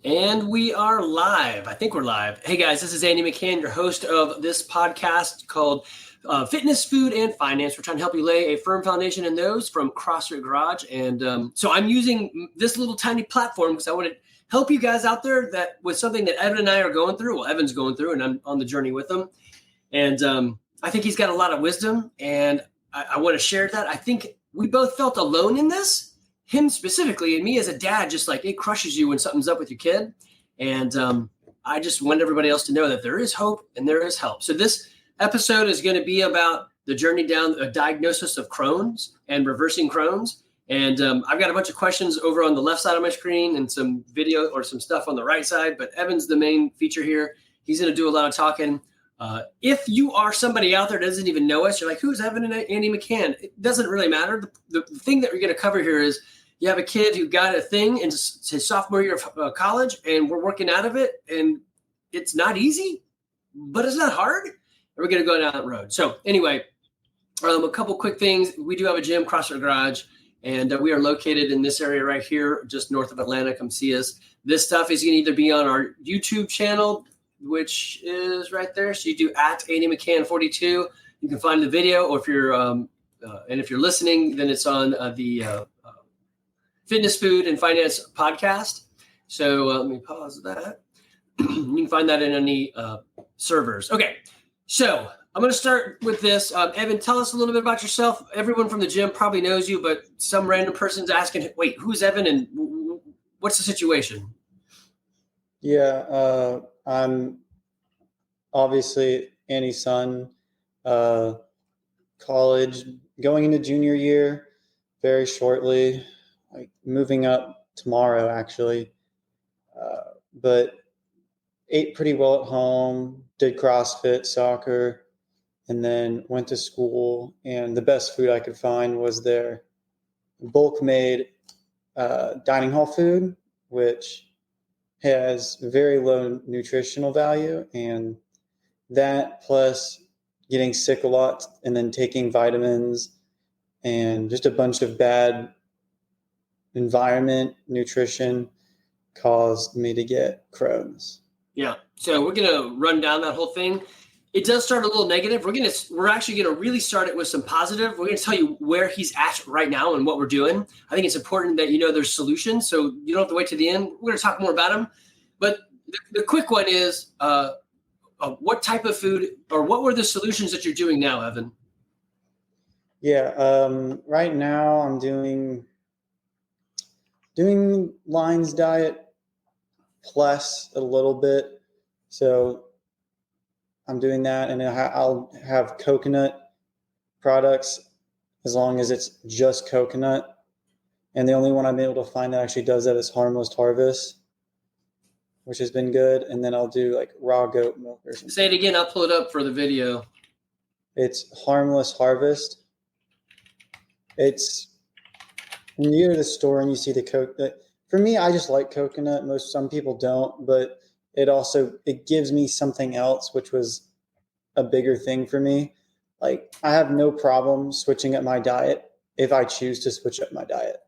And we are live. I think we're live. Hey guys, this is Andy McCann, your host of this podcast called Fitness, Food, and Finance. We're trying to help you lay a firm foundation in those from CrossFit Garage. And so I'm using this little tiny platform because I want to help you guys out there that with something that Evan and I are going through. Well, Evan's going through and I'm on the journey with him. And I think he's got a lot of wisdom and I want to share that. I think we both felt alone in this. Him specifically and me as a dad, just like it crushes you when something's up with your kid. And I just want everybody else to know that there is hope and there is help. So this episode is going to be about the journey down a diagnosis of Crohn's and reversing Crohn's. And I've got a bunch of questions over on the left side of my screen and some video or some stuff on the right side. But Evan's the main feature here. He's going to do a lot of talking. If you are somebody out there that doesn't even know us, you're like, who's Evan and Andy McCann? It doesn't really matter. The thing that we're going to cover here is you have a kid who got a thing in his sophomore year of college, and we're working out of it, and it's not easy, but it's not hard. And we're going to go down that road. So anyway, a couple quick things. We do have a gym, CrossFit Garage, and we are located in this area right here, just north of Atlanta. Come see us. This stuff is going to either be on our YouTube channel, which is right there. So you do at Andy McCann 42. You can find the video, or if you're and if you're listening, then it's on the Fitness, Food, and Finance podcast. So let me pause that. You can find that in any servers. Okay, so I'm going to start with this. Evan, tell us a little bit about yourself. Everyone from the gym probably knows you, but some random person's asking, wait, who's Evan and what's the situation? Yeah, I'm obviously Andy's son, college, going into junior year very shortly. Like moving up tomorrow, actually, but ate pretty well at home, did CrossFit, soccer, and then went to school. And the best food I could find was their bulk made dining hall food, which has very low nutritional value. And that plus getting sick a lot and then taking vitamins and just a bunch of bad environment, nutrition caused me to get Crohn's. Yeah. So we're going to run down that whole thing. It does start a little negative. We're actually going to really start it with some positive. We're going to tell you where he's at right now and what we're doing. I think it's important that you know there's solutions, so you don't have to wait to the end. We're going to talk more about them. But the quick one is what type of food or what were the solutions that you're doing now, Evan? Yeah. Right now I'm doing Lion's diet plus a little bit. So I'm doing that, and I'll have coconut products as long as it's just coconut. And the only one I'm able to find that actually does that is Harmless Harvest, which has been good. And then I'll do like raw goat milk or something. Say it again. I'll pull it up for the video. It's Harmless Harvest. It's when you go to the store and you see the coconut. For me, I just like coconut. Some people don't, but it gives me something else, which was a bigger thing for me. Like I have no problem switching up my diet if I choose to switch up my diet.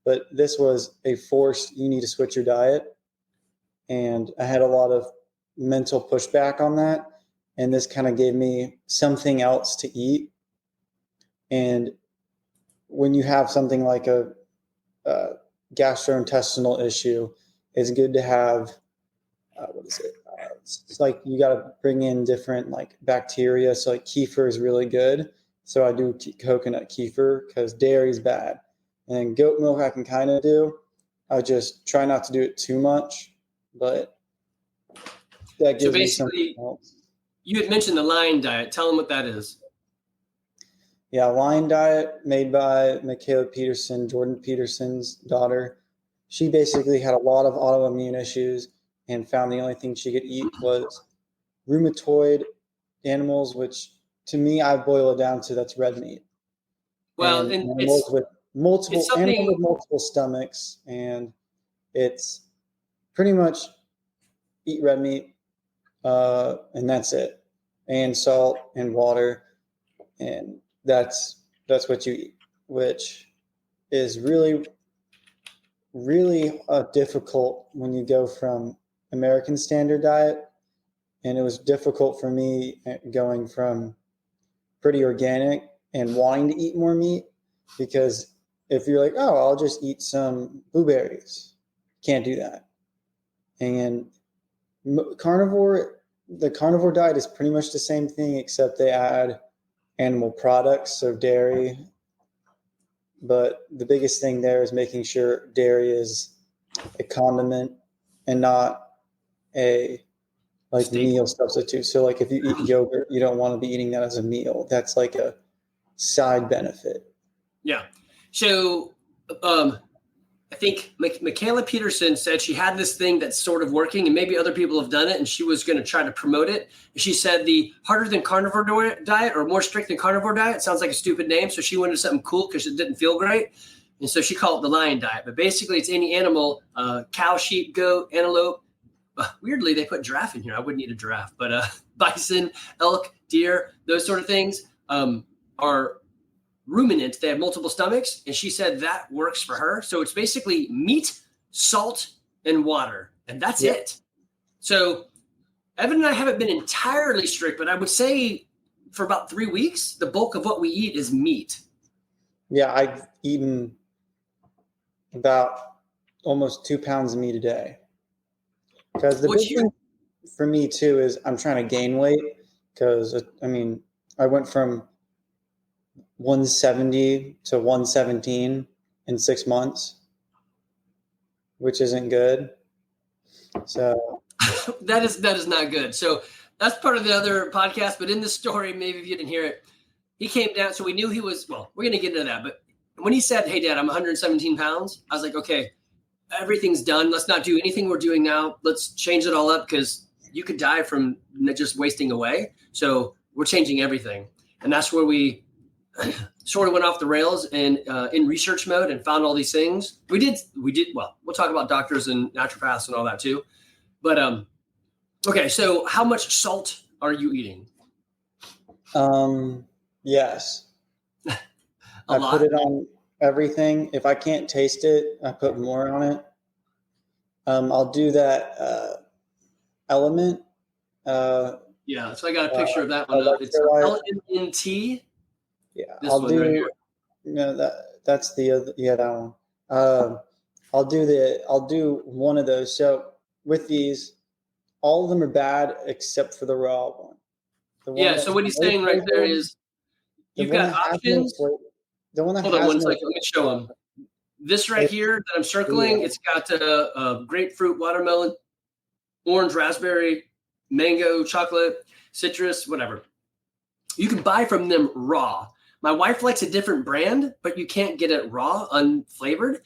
But this was a forced, you need to switch your diet. And I had a lot of mental pushback on that. And this kind of gave me something else to eat. And when you have something like a gastrointestinal issue, it's good to have it's like you got to bring in different like bacteria. So like kefir is really good. So I do coconut kefir because dairy is bad. And then goat milk I can kind of do. I just try not to do it too much, but that gives me something else. You had mentioned the Lion diet. Tell them what that is. Yeah, Lion diet made by Michaela Peterson, Jordan Peterson's daughter. She basically had a lot of autoimmune issues and found the only thing she could eat was rheumatoid animals, which to me, I boil it down to that's red meat. Well, and animals with multiple stomachs, and it's pretty much eat red meat, and that's it, and salt and water, and that's what you eat, which is really really difficult when you go from American standard diet. And it was difficult for me going from pretty organic and wanting to eat more meat, because if you're like, oh, I'll just eat some blueberries, can't do that. And the carnivore diet is pretty much the same thing, except they add animal products, so dairy. But the biggest thing there is making sure dairy is a condiment and not a meal substitute. So like if you eat yogurt, you don't want to be eating that as a meal. That's like a side benefit. Yeah. So I think Michaela Peterson said she had this thing that's sort of working, and maybe other people have done it, and she was going to try to promote it. She said the harder than carnivore diet, or more strict than carnivore diet, sounds like a stupid name. So she wanted something cool because it didn't feel great. And so she called it the lion diet. But basically it's any animal, cow, sheep, goat, antelope. Weirdly, they put giraffe in here. I wouldn't eat a giraffe, but bison, elk, deer, those sort of things are ruminant. They have multiple stomachs, and she said that works for her. So it's basically meat, salt, and water, and that's it. So Evan and I haven't been entirely strict, but I would say for about 3 weeks, the bulk of what we eat is meat. Yeah, I've eaten about almost 2 pounds of meat a day. Because the big thing for me too is I'm trying to gain weight, because I went from 170 to 117 in 6 months, which isn't good. So that is not good. So that's part of the other podcast. But in this story, maybe if you didn't hear it, he came down. So we knew he was, well, we're going to get into that. But when he said, hey, Dad, I'm 117 pounds, I was like, okay, everything's done. Let's not do anything we're doing now. Let's change it all up, because you could die from just wasting away. So we're changing everything. And that's where we sort of went off the rails and in research mode and found all these things. We did. Well, we'll talk about doctors and naturopaths and all that too. But okay. So how much salt are you eating? Yes. I lot? Put it on everything. If I can't taste it, I put more on it. I'll do that element. Yeah, so I got a picture of that one. It's LMNT. Yeah, this I'll one do. Right here. No, that's the other. Yeah, that one. I'll do one of those. So with these, all of them are bad except for the raw one. Yeah. So what he's saying right there is you've got options. The one that Hold on one second. Let me show him. This right here that I'm circling, it's got grapefruit, watermelon, orange, raspberry, mango, chocolate, citrus, whatever. You can buy from them raw. My wife likes a different brand, but you can't get it raw, unflavored.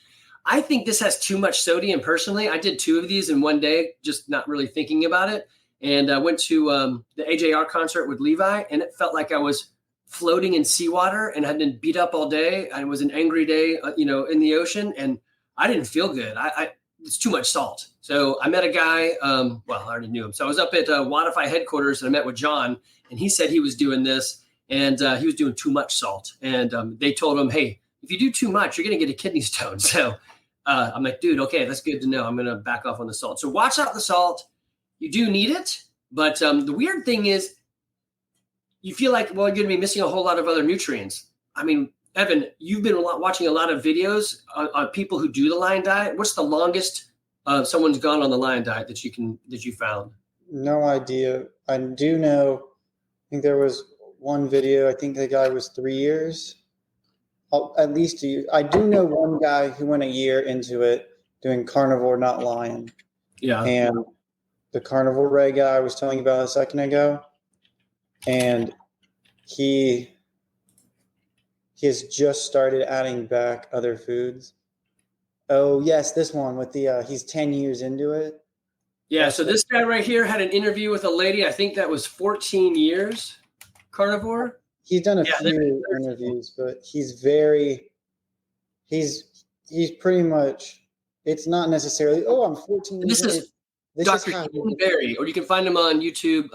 I think this has too much sodium personally. I did 2 of these in one day, just not really thinking about it. And I went to the AJR concert with Levi, and it felt like I was floating in seawater and had been beat up all day. And it was an angry day, in the ocean, and I didn't feel good. It's too much salt. So I met a guy, I already knew him. So I was up at Wadify headquarters, and I met with John, and he said he was doing this, and he was doing too much salt. And they told him, hey, if you do too much, you're going to get a kidney stone. So I'm like, dude, okay, that's good to know. I'm going to back off on the salt. So watch out the salt. You do need it. But the weird thing is, you feel like, well, you're going to be missing a whole lot of other nutrients. I mean, Evan, you've been watching a lot of videos on people who do the lion diet. What's the longest someone's gone on the lion diet that you found? No idea. I do know. I think there was one video. I think the guy was 3 years, at least a year. I do know one guy who went a year into it doing carnivore, not lion. Yeah. And the carnivore ray guy I was telling you about a second ago, and he has just started adding back other foods. Oh yes, this one with the he's 10 years into it. Yeah, so this guy right here had an interview with a lady, I think that was 14 years carnivore. He's done a few interviews, but he's pretty much, it's not necessarily, oh, I'm 14 years old. This Dr. KenDBerry, or you can find him on YouTube,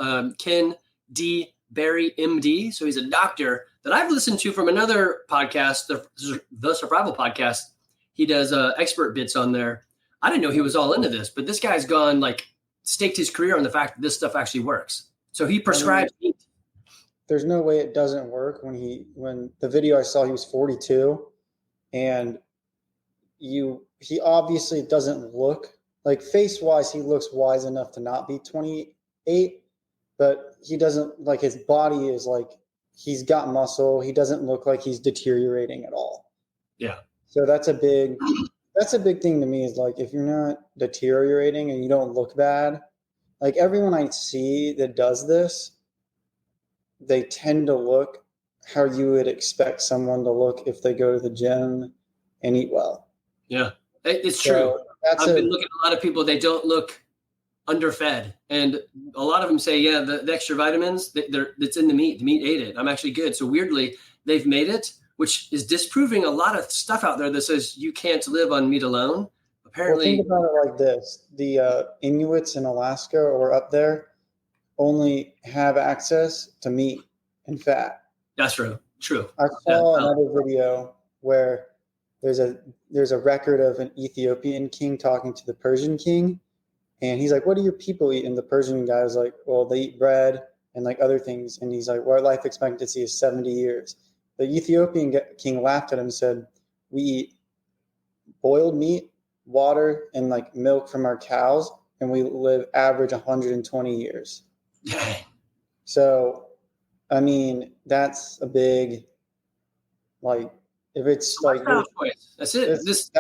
KenDBerryMD. So he's a doctor that I've listened to from another podcast, the Survival Podcast. he does expert bits on there. I didn't know he was all into this, but this guy's gone like staked his career on the fact that this stuff actually works. So he prescribes meat. There's no way it doesn't work. When the video I saw, he was 42, and he obviously doesn't look like, face wise, he looks wise enough to not be 28, but he doesn't, like, his body is like, he's got muscle. He doesn't look like he's deteriorating at all. Yeah. So that's a big thing to me, is like, if you're not deteriorating and you don't look bad, like everyone I see that does this, they tend to look how you would expect someone to look if they go to the gym and eat well. Yeah, it's true. I've been looking at a lot of people, they don't look underfed. And a lot of them say, yeah, the extra vitamins, it's in the meat. The meat ate it. I'm actually good. So weirdly, they've made it, which is disproving a lot of stuff out there that says you can't live on meat alone. Apparently, think about it like this. The Inuits in Alaska or up there only have access to meat and fat. That's true. I saw another video where there's a record of an Ethiopian king talking to the Persian king, and he's like, "What do your people eat?" And the Persian guy was like, "Well, they eat bread and like other things." And he's like, "Well, our life expectancy is 70 years." The Ethiopian king laughed at him and said, "We eat boiled meat, water, and like milk from our cows, and we live average 120 years." So, I mean, that's a big, like, if it's like, that's it. This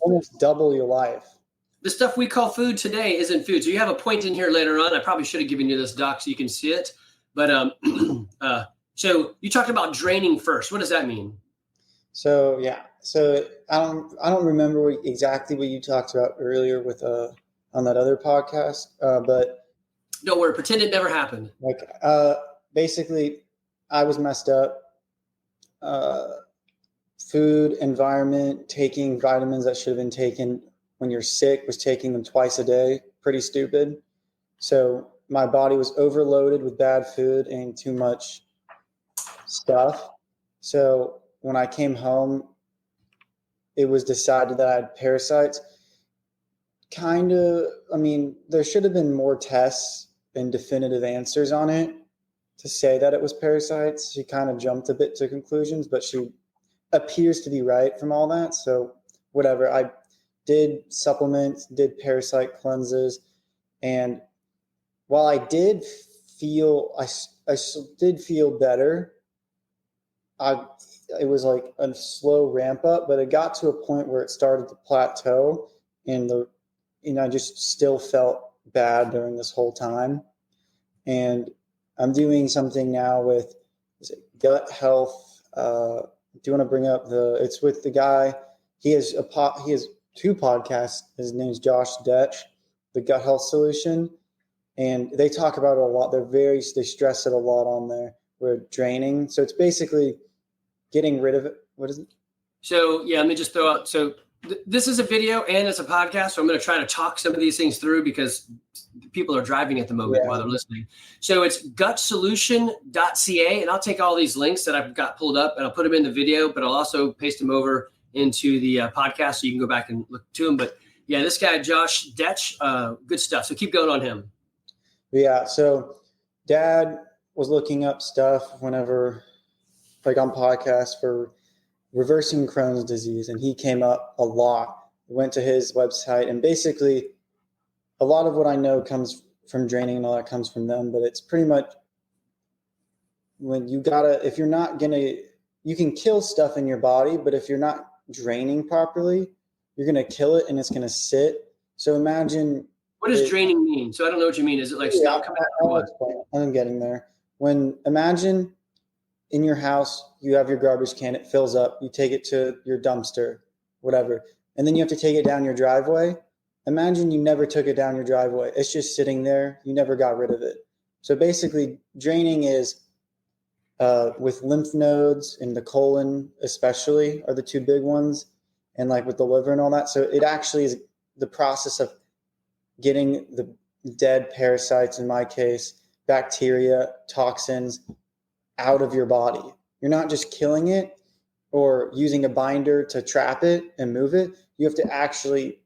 almost double your life. The stuff we call food today isn't food. So you have a point in here later on. I probably should have given you this doc so you can see it. But so you talked about draining first. What does that mean? So yeah. So I don't remember exactly what you talked about earlier with on that other podcast. But don't worry, pretend it never happened. Like basically, I was messed up. Food, environment, taking vitamins that should have been taken when you're sick, was taking them twice a day. Pretty stupid. So my body was overloaded with bad food and too much stuff. So when I came home, it was decided that I had parasites. Kind of, I mean, there should have been more tests and definitive answers on it to say that it was parasites. She kind of jumped a bit to conclusions, but she appears to be right from all that. So whatever, I did supplements, did parasite cleanses, and while I did feel, I did feel better. It was like a slow ramp up, but it got to a point where it started to plateau, and I just still felt bad during this whole time. And I'm doing something now with gut health. Do you want to bring up it's with the guy, he has two podcasts. His name's Josh Dech, the Gut Health Solution. And they talk about it a lot. They stress it a lot on there. We're draining. So it's basically getting rid of it. What is it? So yeah, let me just throw out. So this is a video and it's a podcast. So I'm going to try to talk some of these things through because people are driving at the moment while they're listening. So it's gutsolution.ca, and I'll take all these links that I've got pulled up and I'll put them in the video, but I'll also paste them over into the podcast so you can go back and look to them. But yeah, this guy, Josh Dech, good stuff. So keep going on him. Yeah. So Dad was looking up stuff whenever, like on podcasts for reversing Crohn's disease, and he came up a lot. Went to his website, and basically a lot of what I know comes from draining and all that comes from them, but it's pretty much when you can kill stuff in your body, but if you're not draining properly, you're going to kill it and it's going to sit. So imagine. What does draining mean? So I don't know what you mean. Is it like stop coming out? I'm getting there. Imagine in your house, you have your garbage can, it fills up, you take it to your dumpster, whatever, and then you have to take it down your driveway. Imagine you never took it down your driveway. It's just sitting there. You never got rid of it. So basically, draining is with lymph nodes and the colon especially are the two big ones, and like with the liver and all that. So it actually is the process of getting the dead parasites, in my case, bacteria, toxins, out of your body. You're not just killing it or using a binder to trap it and move it. You have to actually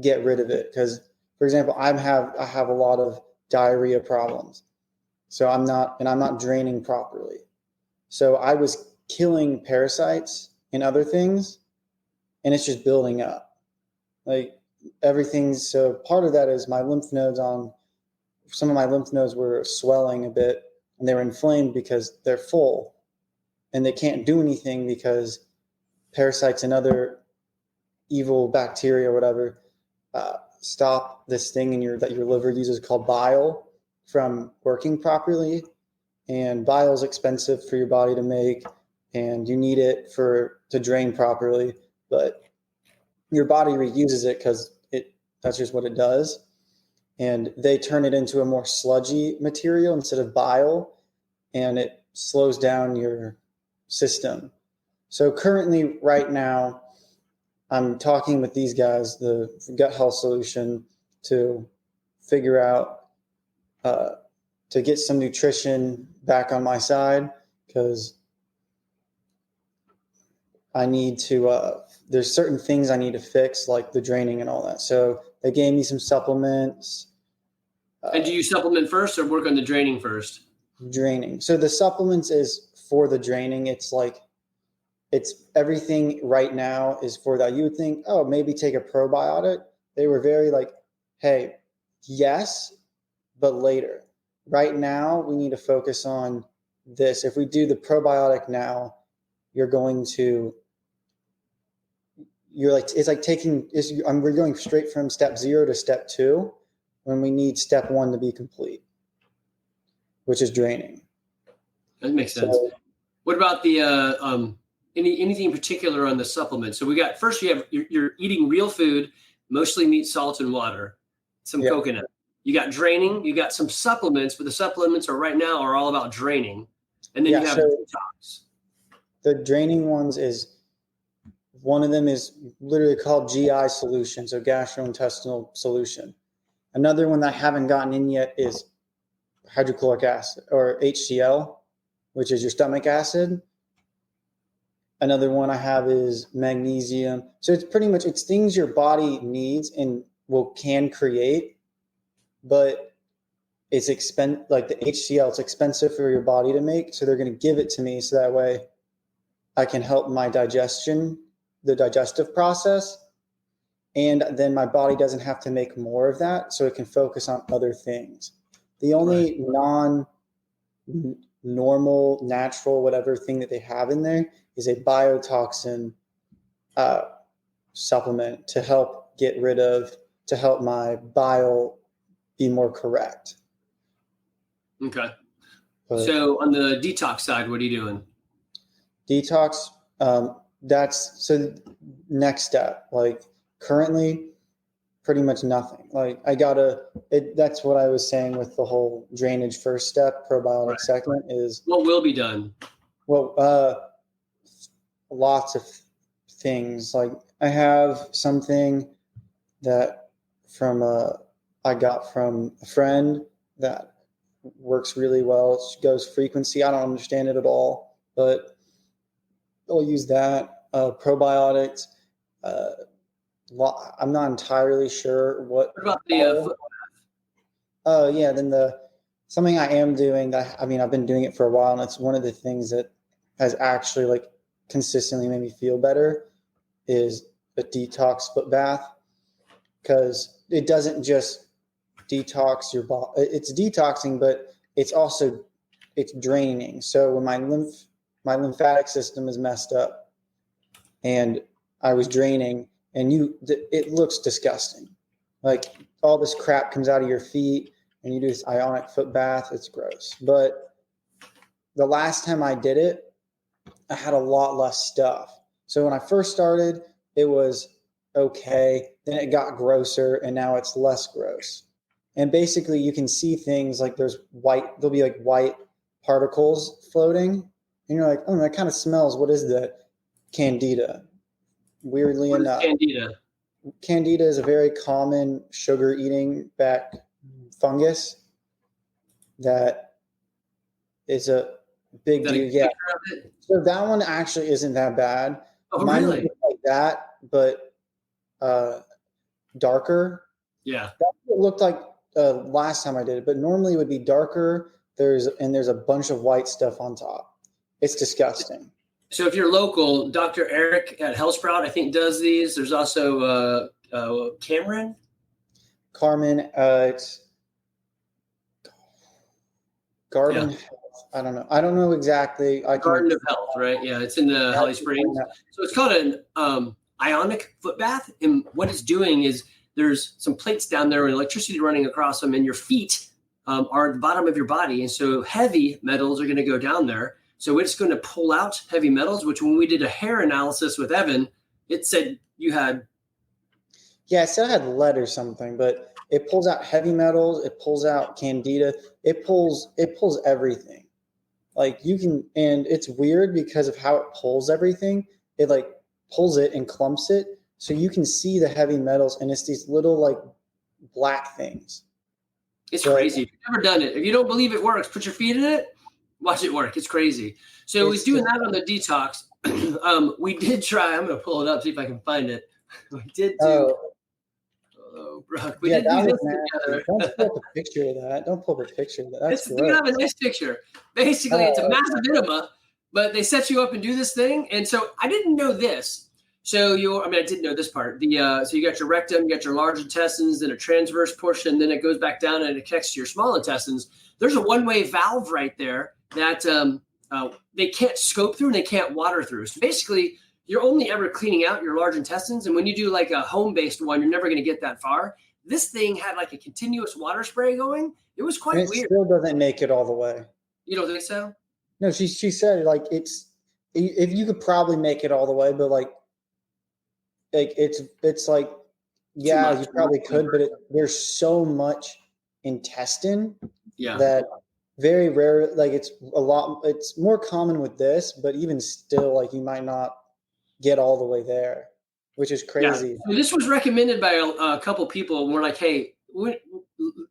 get rid of it. Because, for example, I have a lot of diarrhea problems. So I'm not draining properly. So I was killing parasites and other things, and it's just building up. Like so part of that is some of my lymph nodes were swelling a bit, and they were inflamed because they're full and they can't do anything because parasites and other evil bacteria or whatever stop this thing that your liver uses called bile from working properly. And bile is expensive for your body to make, and you need it to drain properly. But your body reuses it because that's just what it does. And they turn it into a more sludgy material instead of bile, and it slows down your system. So currently, right now, I'm talking with these guys, the Gut Health Solution, to figure out to get some nutrition back on my side, because I need to, there's certain things I need to fix, like the draining and all that. So they gave me some supplements. And do you supplement first or work on the draining first? Draining. So the supplements is for the draining. It's everything right now is for that. You would think, oh, maybe take a probiotic. They were very like, hey, yes, but later. Right now, we need to focus on this. If we do the probiotic now, we're going straight from step 0 to step 2 when we need step 1 to be complete, which is draining. That makes sense. So, what about the anything in particular on the supplements? So we got, first you're eating real food, mostly meat, salt, and water, some coconut. You got draining, you got some supplements, but the supplements are all about draining. And then you have detox. The draining ones one of them is literally called GI solution, so gastrointestinal solution. Another one that I haven't gotten in yet is hydrochloric acid, or HCl, which is your stomach acid. Another one I have is magnesium. So it's things your body needs and can create, but it's like the HCl, it's expensive for your body to make. So they're going to give it to me so that way I can help my digestion, the digestive process. And then my body doesn't have to make more of that, so it can focus on other things. The only non-normal, natural, whatever thing that they have in there is a biotoxin supplement to help my bile be more correct. Okay. So on the detox side, what are you doing? Detox, that's next step. Like currently, pretty much nothing. Like that's what I was saying with the whole drainage first step, probiotic second is. What will be done? Well, lots of things. Like I have something that I got from a friend that works really well. It goes frequency. I don't understand it at all, but I'll use that. Probiotics. I'm not entirely sure what about the foot bath? Then something I am doing I've been doing it for a while, and it's one of the things that has actually like consistently made me feel better is a detox foot bath, because it doesn't just detox your body. It's detoxing, but it's draining. So when my lymphatic system is messed up and I was draining, and it looks disgusting. Like all this crap comes out of your feet and you do this ionic foot bath. It's gross. But the last time I did it, I had a lot less stuff. So when I first started, it was okay. Then it got grosser, and now it's less gross. And basically you can see things like there'll be like white particles floating, and you're like, oh, that kind of smells. What is that? Candida. Weirdly enough. Candida is a very common sugar-eating fungus that is Big Is that a dude. Yeah. picture of it? So that one actually isn't that bad. Oh, Mine really? was like that, but darker. Yeah. That's what it looked like last time I did it, but normally it would be darker. There's a bunch of white stuff on top. It's disgusting. So if you're local, Dr. Eric at Hellsprout, I think, does these. There's also Cameron. Carmen, it's Garden Yeah. Health. I don't know. I don't know exactly. Garden of Health, right? Yeah, it's in the Holly Springs. So it's called an ionic foot bath. And what it's doing is there's some plates down there with electricity running across them, and your feet are at the bottom of your body. And so heavy metals are going to go down there. So it's going to pull out heavy metals, which when we did a hair analysis with Evan, it said you had. Yeah, I said I had lead or something, but it pulls out heavy metals. It pulls out candida. It pulls everything. Like you can, and it's weird because of how it pulls everything. It like pulls it and clumps it. So you can see the heavy metals, and it's these little like black things. It's crazy. If you've never done it, if you don't believe it works, put your feet in it, watch it work. It's crazy. So he's doing that on the detox. We did try. I'm going to pull it up, see if I can find it. We did do. Oh, bro. We did do this together. Don't pull up a picture of that. Don't pull up a picture of that. That's we have a nice picture. Basically, it's a massive enema, but they set you up and do this thing. And so I didn't know this. So I did know this part. So you got your rectum, you got your large intestines, then a transverse portion, then it goes back down and it connects to your small intestines. There's a one-way valve right there that they can't scope through and they can't water through. So basically, you're only ever cleaning out your large intestines. And when you do like a home-based one, you're never going to get that far. This thing had like a continuous water spray going. It was quite weird. It still doesn't make it all the way. You don't think so? No, she said like if you could probably make it all the way, but like it's like, yeah, you probably could, but there's so much intestine that very rare, like it's more common with this, but even still, like you might not get all the way there, which is crazy. Yeah. So this was recommended by a couple people, and we're like, hey,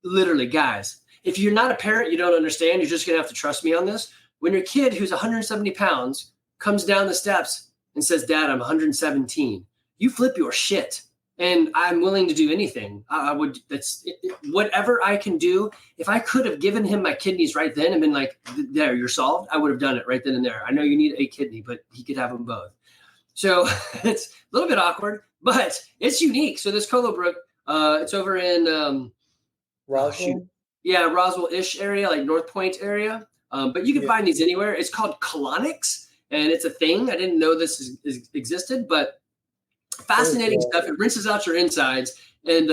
literally, guys, if you're not a parent, you don't understand, you're just going to have to trust me on this. When your kid who's 170 pounds comes down the steps and says, Dad, I'm 117, you flip your shit. And I'm willing to do anything. I would. Whatever I can do. If I could have given him my kidneys right then and been like, "There, you're solved," I would have done it right then and there. I know you need a kidney, but he could have them both. So it's a little bit awkward, but it's unique. So this Colobrook, it's over in Roswell. Roswell-ish area, like North Point area. But you can find these anywhere. It's called Colonics, and it's a thing. I didn't know this existed, but. Fascinating stuff. It rinses out your insides, and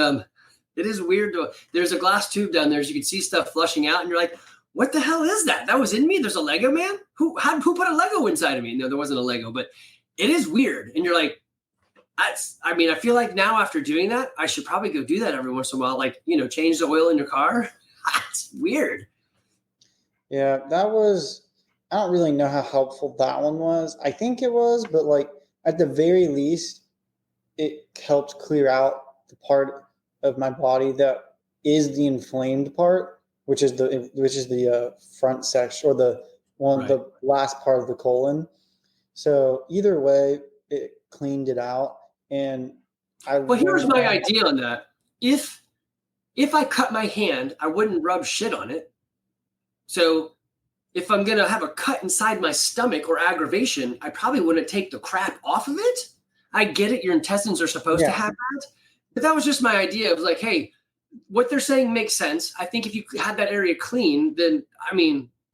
it is weird. There's a glass tube down there, so you can see stuff flushing out, and you're like, "What the hell is that? That was in me? There's a Lego man? Who put a Lego inside of me?" No, there wasn't a Lego, but it is weird. And you're like, I feel like now after doing that, I should probably go do that every once in a while, like change the oil in your car. It's weird. Yeah, that was. I don't really know how helpful that one was. I think it was, but like at the very least. It helped clear out the part of my body that is the inflamed part, which is the front section or the last part of the colon. So either way, it cleaned it out. And here's my idea on that. If I cut my hand, I wouldn't rub shit on it. So if I'm gonna have a cut inside my stomach or aggravation, I probably wouldn't take the crap off of it. I get it. Your intestines are supposed to have that. But that was just my idea. It was like, hey, what they're saying makes sense. I think if you had that area clean, then,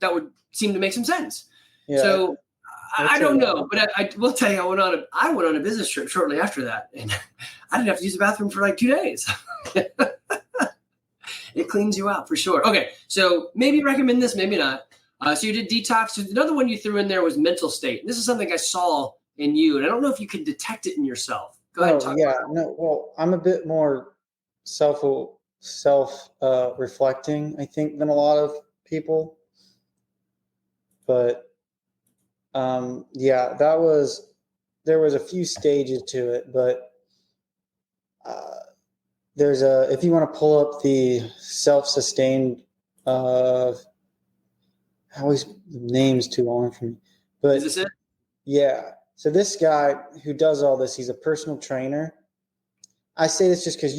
that would seem to make some sense. Yeah, so I don't know. But I will tell you, I went on a business trip shortly after that. And I didn't have to use the bathroom for like 2 days. It cleans you out for sure. Okay, so maybe recommend this, maybe not. So you did detox. Another one you threw in there was mental state. This is something I saw in you, and I don't know if you can detect it in yourself. Go ahead and talk about it. Well, I'm a bit more self reflecting, I think, than a lot of people. But there was a few stages to it, but if you want to pull up the self-sustained the name's too long for me. But Is this it? yeah. So this guy who does all this, he's a personal trainer. I say this just because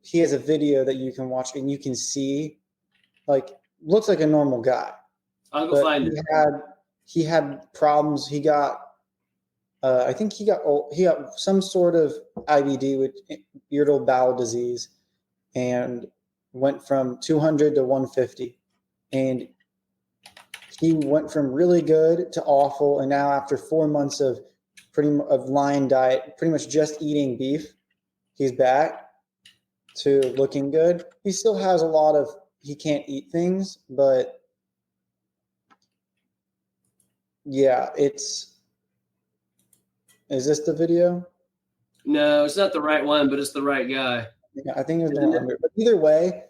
he has a video that you can watch and you can see, like, looks like a normal guy. I'll go find it. He had problems. He got, I think he got some sort of IBD with irritable bowel disease, and went from 200 to 150. And he went from really good to awful. And now after 4 months of lion diet, pretty much just eating beef, he's back to looking good. He still has he can't eat things, but yeah, is this the video? No, it's not the right one, but it's the right guy. Yeah, I think it's the one under. But either way,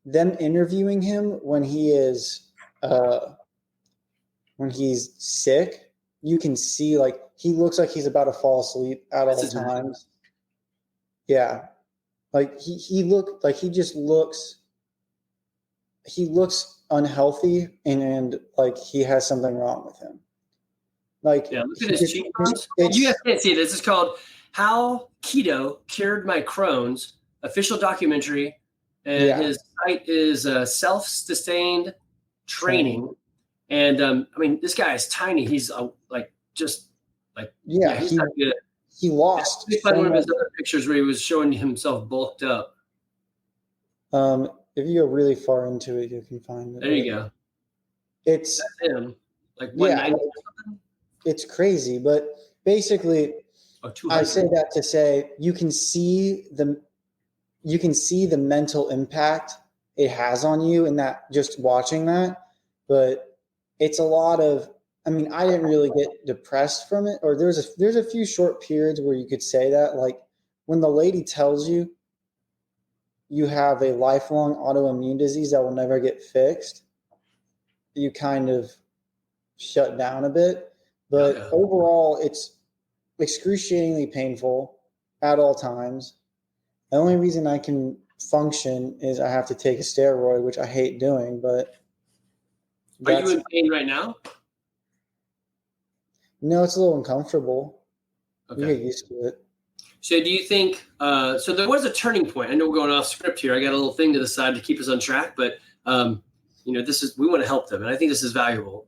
them interviewing him when he's sick, you can see, like, he looks like he's about to fall asleep at all times. Yeah. Like he looks unhealthy, and like he has something wrong with him. Like, yeah, look at his cheekbones. You guys can't see this. It's called How Keto Cured My Crohn's, official documentary. And his site is Self-Sustained Training. And I mean, this guy is tiny. He's he's not good. He lost. It's one of his other pictures where he was showing himself bulked up. If you go really far into it, you can find it. There you go. That's him. Like 190 or something. It's crazy, but basically, I say that to say you can see the mental impact it has on you, and that just watching that. But it's a lot of. I mean, I didn't really get depressed from it, or there's a few short periods where you could say that, like when the lady tells you you have a lifelong autoimmune disease that will never get fixed, you kind of shut down a bit. But overall, it's excruciatingly painful at all times. The only reason I can function is I have to take a steroid, which I hate doing. But are you in pain right now? No, it's a little uncomfortable. Okay. You get used to it. So do you think, so there was a turning point. I know we're going off script here. I got a little thing to the side to keep us on track, but we want to help them. And I think this is valuable.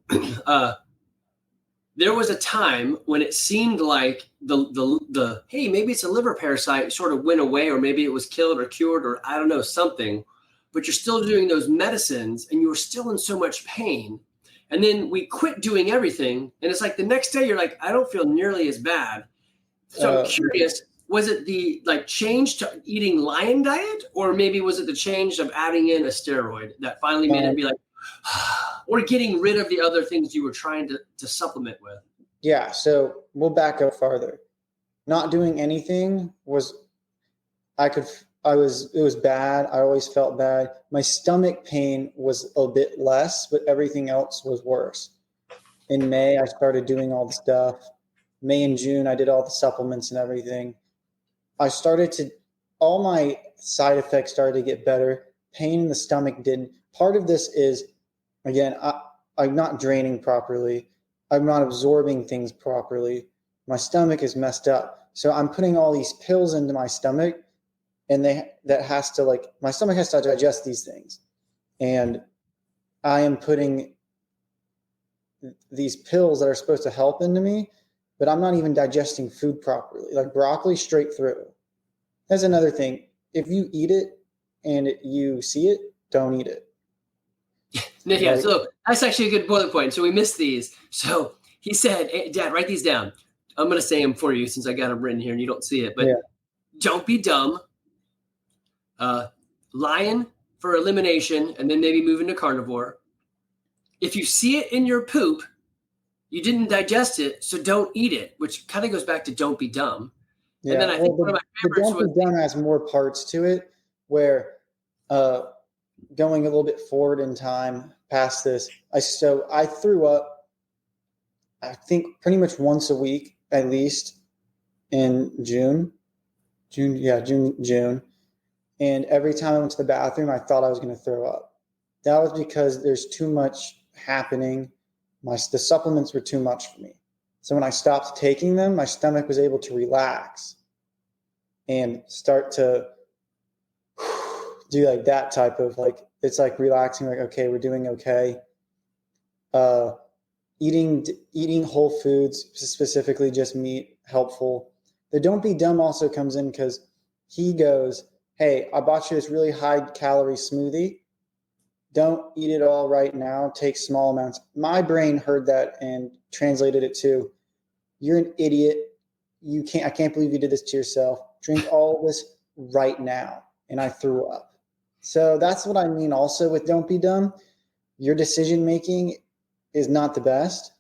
There was a time when it seemed like the hey, maybe it's a liver parasite sort of went away, or maybe it was killed or cured, or I don't know, something, but you're still doing those medicines and you were still in so much pain. And then we quit doing everything. And it's like the next day you're like, I don't feel nearly as bad. So I'm curious, was it the change to eating lion diet, or maybe was it the change of adding in a steroid that finally made it be like, or getting rid of the other things you were trying to supplement with? Yeah. So we'll back up farther. Not doing anything it was bad. I always felt bad. My stomach pain was a bit less, but everything else was worse. In May, I started doing all the stuff. May and June, I did all the supplements and everything. All my side effects started to get better. Pain in the stomach didn't. Part of this is, again, I'm not draining properly. I'm not absorbing things properly. My stomach is messed up. So I'm putting all these pills into my stomach, and my stomach has to digest these things. And I am putting these pills that are supposed to help into me, but I'm not even digesting food properly. Like broccoli straight through. That's another thing. If you eat it and you see it, don't eat it. Yeah, so that's actually a good bullet point. So we missed these. So he said, hey, Dad, write these down. I'm going to say them for you since I got them written here and you don't see it. But Don't be dumb. Lion for elimination, and then maybe move into carnivore. If you see it in your poop, you didn't digest it, so don't eat it, which kind of goes back to don't be dumb. Yeah. And then I think one of my favorites was... Don't be dumb has more parts to it, where going a little bit forward in time past this, I threw up, I think pretty much once a week, at least in June. And every time I went to the bathroom, I thought I was going to throw up. That was because there's too much happening. The supplements were too much for me. So when I stopped taking them, my stomach was able to relax and start to do like that type of like, it's like relaxing, like, okay, we're doing okay. Eating whole foods, specifically just meat, helpful. The don't be dumb also comes in because he goes, hey, I bought you this really high calorie smoothie. Don't eat it all right now. Take small amounts. My brain heard that and translated it to, you're an idiot. I can't believe you did this to yourself. Drink all of this right now. And I threw up. So that's what I mean also with don't be dumb. Your decision making is not the best.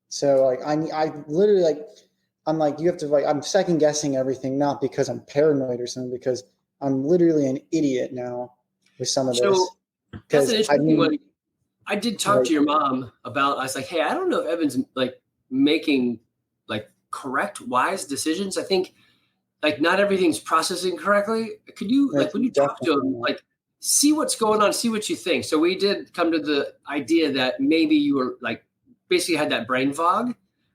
So like I literally like, I'm like, you have to like, I'm second guessing everything, not because I'm paranoid or something, because I'm literally an idiot now with some of this. That's an interesting one. I did talk to your mom about, I was like, hey, I don't know if Evan's like making like correct, wise decisions. I think like not everything's processing correctly. Could you like, when you talk to him, like see what's going on, see what you think. So we did come to the idea that maybe you were like basically had that brain fog,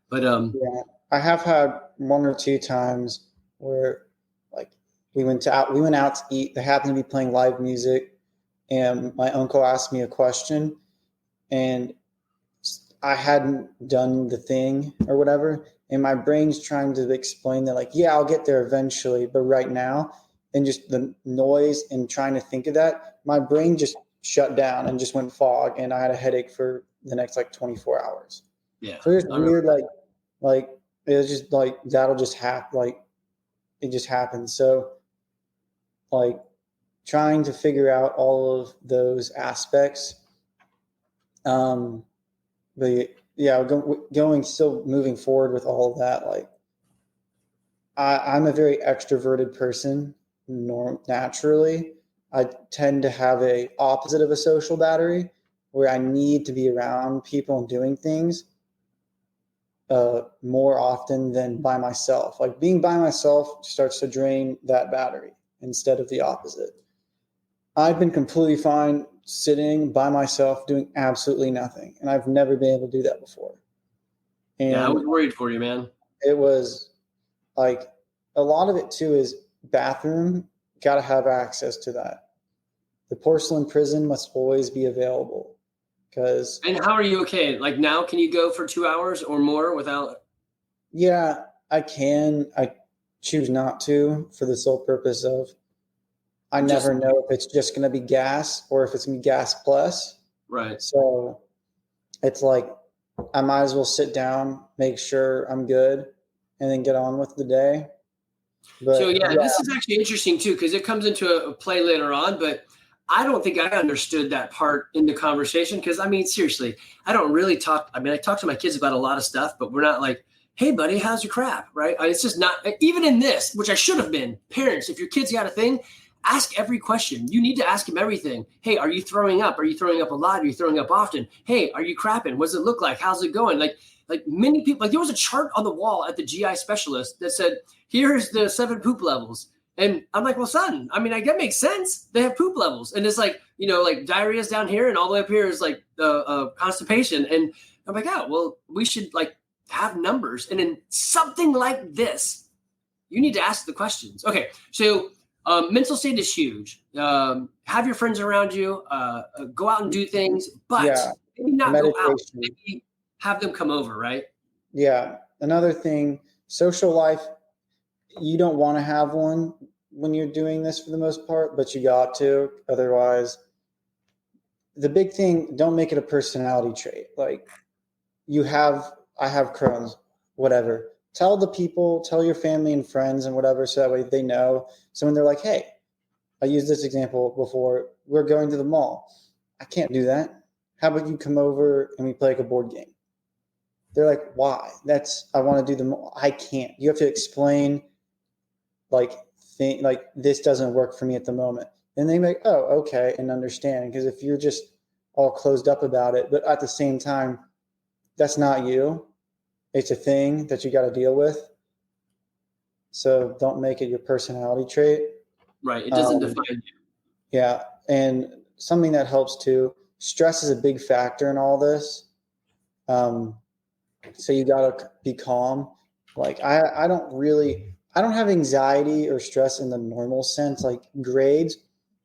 but yeah, I have had one or two times where like we went out to eat. They happened to be playing live music, and my uncle asked me a question, and I hadn't done the thing or whatever, and my brain's trying to explain that like, yeah, I'll get there eventually, but right now, and just the noise and trying to think of that, my brain just shut down and just went fog, and I had a headache for the next like 24 hours. Yeah. So it's weird, like it was just like that'll just happen, like it just happens. So like trying to figure out all of those aspects. But yeah, going still moving forward with all of that. Like I'm a very extroverted person naturally. I tend to have a opposite of a social battery where I need to be around people and doing things more often than by myself. Like being by myself starts to drain that battery instead of the opposite. I've been completely fine sitting by myself doing absolutely nothing, and I've never been able to do that before. And yeah, I was worried for you, man. It was like a lot of it too is bathroom. Got to have access to that. The porcelain prison must always be available. And how are you okay? Like now, can you go for 2 hours or more without? Yeah, I can. I choose not to for the sole purpose of I never know if it's just going to be gas or if it's going to be gas plus. Right. So it's like I might as well sit down, make sure I'm good, and then get on with the day. But, so this is actually interesting too, because it comes into a play later on, but I don't think I understood that part in the conversation. Because I mean, seriously, I don't really talk. I mean, I talk to my kids about a lot of stuff, but we're not like, hey buddy, how's your crap? Right. It's just not, even in this, which I should have been. Parents, if your kids got a thing, ask every question. You need to ask them everything. Hey, are you throwing up? Are you throwing up a lot? Are you throwing up often? Hey, are you crapping? What does it look like? How's it going? Like many people, like there was a chart on the wall at the GI specialist that said, here's the 7 poop levels. And I'm like, well, son, I mean, that makes sense. They have poop levels. And it's like, like diarrhea is down here and all the way up here is like constipation. And I'm like, oh, well, we should like have numbers. And in something like this, you need to ask the questions. Okay. So mental state is huge. Have your friends around you, go out and do things, but maybe not meditation. Go out. Maybe have them come over, right? Yeah. Another thing, social life, you don't want to have one when you're doing this for the most part, but you got to. Otherwise, the big thing, don't make it a personality trait. Like I have Crohn's, whatever. Tell the people, tell your family and friends and whatever, so that way they know. So when they're like, hey, I used this example before, we're going to the mall. I can't do that. How about you come over and we play like a board game? They're like, why? I want to do the mall. I can't. You have to explain like this doesn't work for me at the moment. And they make, oh, okay, and understand. Because if you're just all closed up about it, but at the same time, that's not you. It's a thing that you got to deal with. So don't make it your personality trait. Right. It doesn't define you. Yeah. And something that helps too, stress is a big factor in all this. So you got to be calm. Like I don't have anxiety or stress in the normal sense, like grades,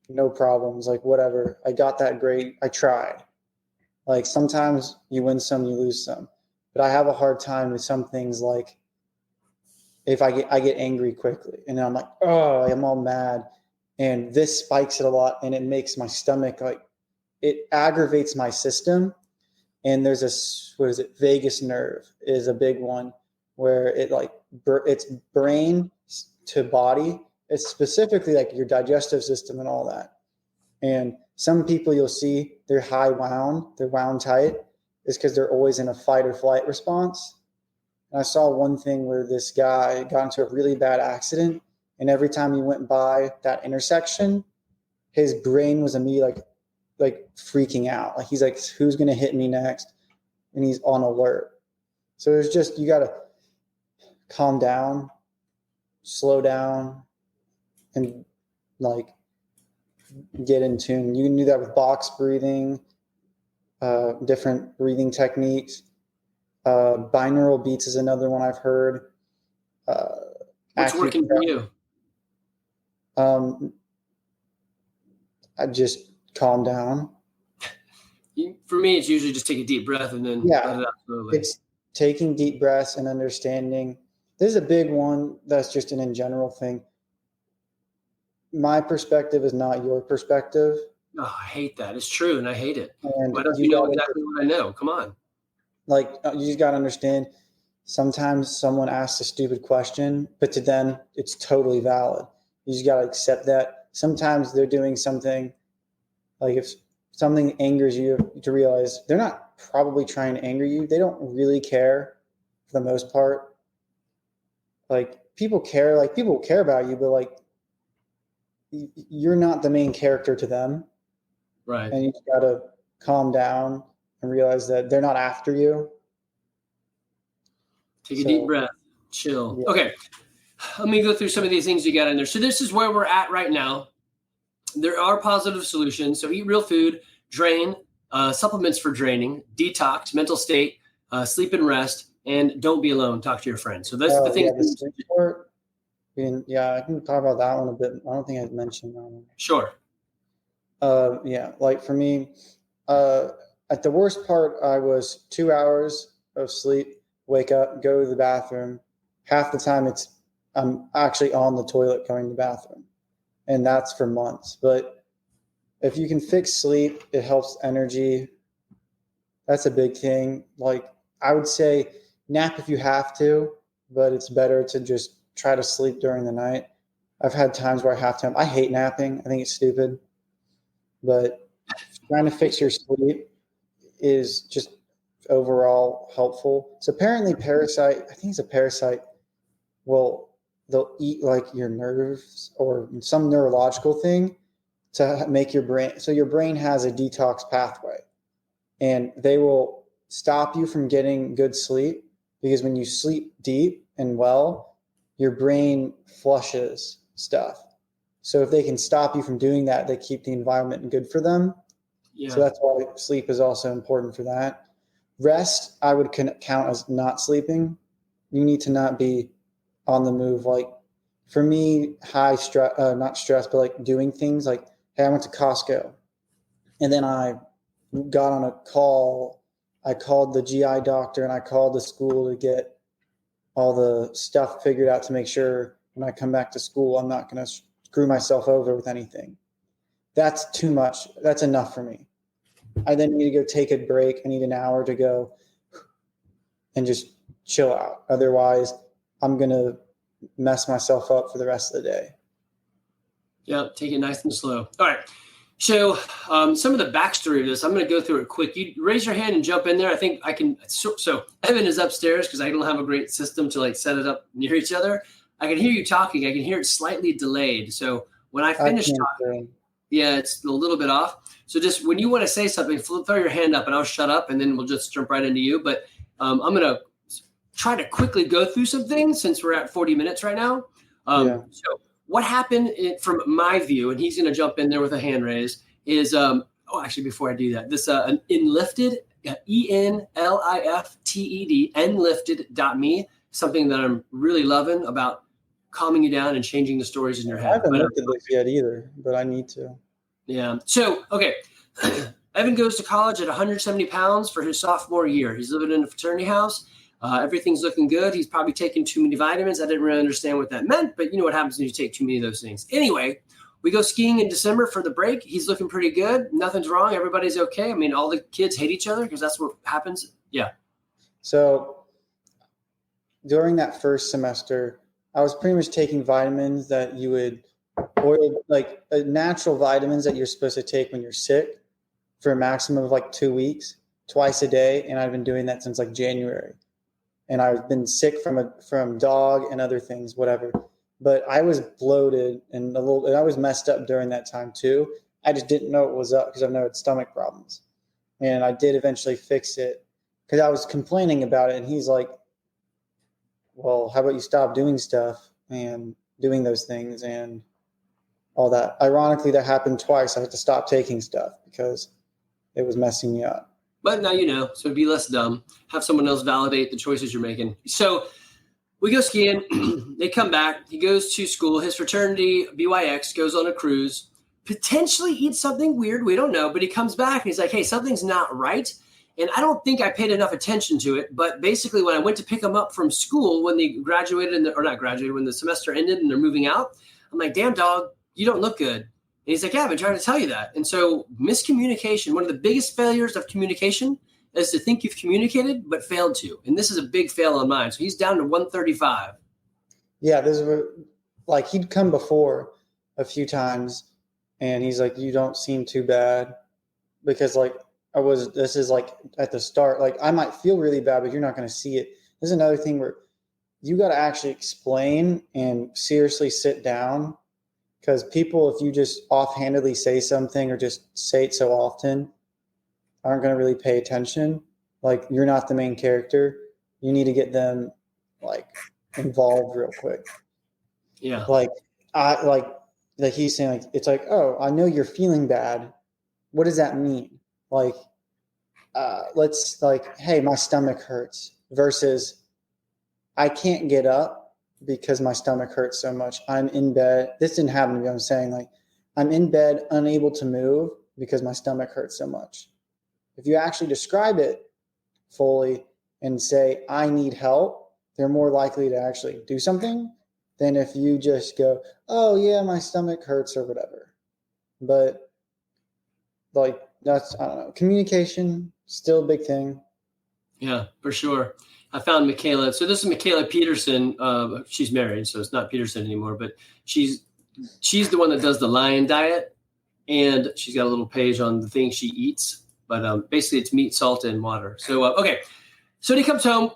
no problems, like whatever. I got that grade. I tried. Like sometimes you win some, you lose some, but I have a hard time with some things. Like if I get angry quickly and I'm like, oh, I'm all mad, and this spikes it a lot, and it makes my stomach, like, it aggravates my system. And there's vagus nerve is a big one, where it like it's brain to body. It's specifically like your digestive system and all that. And some people you'll see they're wound tight, is because they're always in a fight or flight response. And I saw one thing where this guy got into a really bad accident, and every time he went by that intersection, his brain was immediately like freaking out. Like he's like, who's going to hit me next? And he's on alert. So it's just, you got to calm down, slow down, and like get in tune. You can do that with box breathing, different breathing techniques. Binaural beats is another one I've heard. What's working for you? I just calm down. For me, it's usually just take a deep breath and then let it out slowly. It's taking deep breaths and understanding. This is a big one that's just an in general thing. My perspective is not your perspective. Oh, I hate that. It's true, and I hate it. And why don't you know exactly what I know? Come on. Like, you just got to understand, sometimes someone asks a stupid question, but to them, it's totally valid. You just got to accept that. Sometimes they're doing something, like if something angers you, to realize they're not probably trying to anger you. They don't really care for the most part. Like people care about you, but like you're not the main character to them. Right. And you just got to calm down and realize that they're not after you. Take a deep breath, chill. Yeah. Okay. Let me go through some of these things you got in there. So this is where we're at right now. There are positive solutions. So eat real food, drain, supplements for draining, detox, mental state, sleep and rest, and don't be alone. Talk to your friends. So that's the thing. Yeah, I can talk about that one a bit. I don't think I've mentioned that one. Sure. Like for me, at the worst part, I was 2 hours of sleep, wake up, go to the bathroom. Half the time I'm actually on the toilet going to the bathroom. And that's for months. But if you can fix sleep, it helps energy. That's a big thing. Like I would say nap if you have to, but it's better to just try to sleep during the night. I've had times where I have to. I hate napping. I think it's stupid. But trying to fix your sleep is just overall helpful. So apparently I think it's a parasite, they'll eat like your nerves or some neurological thing to make your brain. So your brain has a detox pathway, and they will stop you from getting good sleep, because when you sleep deep and well, your brain flushes stuff. So if they can stop you from doing that, they keep the environment good for them. Yeah. So that's why sleep is also important for that. Rest, I would count as not sleeping. You need to not be on the move. Like for me, high stress, not stress, but like doing things like, hey, I went to Costco and then I got on a call. I called the GI doctor and I called the school to get all the stuff figured out to make sure when I come back to school, I'm not going to screw myself over with anything. That's too much. That's enough for me. I then need to go take a break. I need an hour to go and just chill out. Otherwise, I'm going to mess myself up for the rest of the day. Yeah, take it nice and slow. All right. So some of the backstory of this, I'm going to go through it quick. You raise your hand and jump in there. I think I can. So Evan is upstairs because I don't have a great system to like set it up near each other. I can hear you talking. I can hear it slightly delayed. So when I finish talking, yeah, it's a little bit off. So just when you want to say something, throw your hand up and I'll shut up and then we'll just jump right into you. But I'm going to try to quickly go through some things since we're at 40 minutes right now. So what happened from my view, and he's going to jump in there with a hand raise, is actually, before I do that, this Enlifted, Enlifted, Enlifted.me, something that I'm really loving about calming you down and changing the stories in your head. I haven't looked at this yet either, but I need to. Yeah. So, okay. Evan goes to college at 170 pounds for his sophomore year. He's living in a fraternity house. Everything's looking good. He's probably taking too many vitamins. I didn't really understand what that meant, but you know what happens when you take too many of those things. Anyway, we go skiing in December for the break. He's looking pretty good. Nothing's wrong. Everybody's okay. I mean, all the kids hate each other because that's what happens. Yeah. So during that first semester, I was pretty much taking vitamins that you would like natural vitamins that you're supposed to take when you're sick for a maximum of like 2 weeks, twice a day. And I've been doing that since like January. And I've been sick from dog and other things, whatever. But I was bloated and I was messed up during that time too. I just didn't know what was up because I've never had stomach problems. And I did eventually fix it because I was complaining about it. And he's like, well, how about you stop doing stuff and doing those things and all that. Ironically, that happened twice. I had to stop taking stuff because it was messing me up. But now you know, so be less dumb. Have someone else validate the choices you're making. So we go skiing. They come back. He goes to school. His fraternity, BYX, goes on a cruise. Potentially eats something weird. We don't know. But he comes back and he's like, hey, something's not right. And I don't think I paid enough attention to it. But basically, when I went to pick him up from school, when they graduated, when the semester ended and they're moving out, I'm like, damn, dog, you don't look good. And he's like, yeah, I've been trying to tell you that. And so miscommunication, one of the biggest failures of communication is to think you've communicated but failed to. And this is a big fail on mine. So he's down to 135. Yeah, like he'd come before a few times and he's like, you don't seem too bad because like this is like at the start, like I might feel really bad, but you're not going to see it. This is another thing where you got to actually explain and seriously sit down. Because people, if you just offhandedly say something or just say it so often, aren't going to really pay attention. Like you're not the main character. You need to get them like involved real quick. Yeah. Like he's saying, like it's like, oh, I know you're feeling bad. What does that mean? Like, let's like, hey, my stomach hurts versus I can't get up because my stomach hurts so much. I'm in bed. This didn't happen to me. I'm saying like I'm in bed, unable to move because my stomach hurts so much. If you actually describe it fully and say, I need help, they're more likely to actually do something than if you just go, oh yeah, my stomach hurts or whatever. But like that's, I don't know, communication, still a big thing. Yeah, for sure. I found Michaela. So this is Michaela Peterson. She's married, so it's not Peterson anymore, but she's the one that does the lion diet. And she's got a little page on the things she eats. But basically it's meat, salt, and water. So, okay. So he comes home.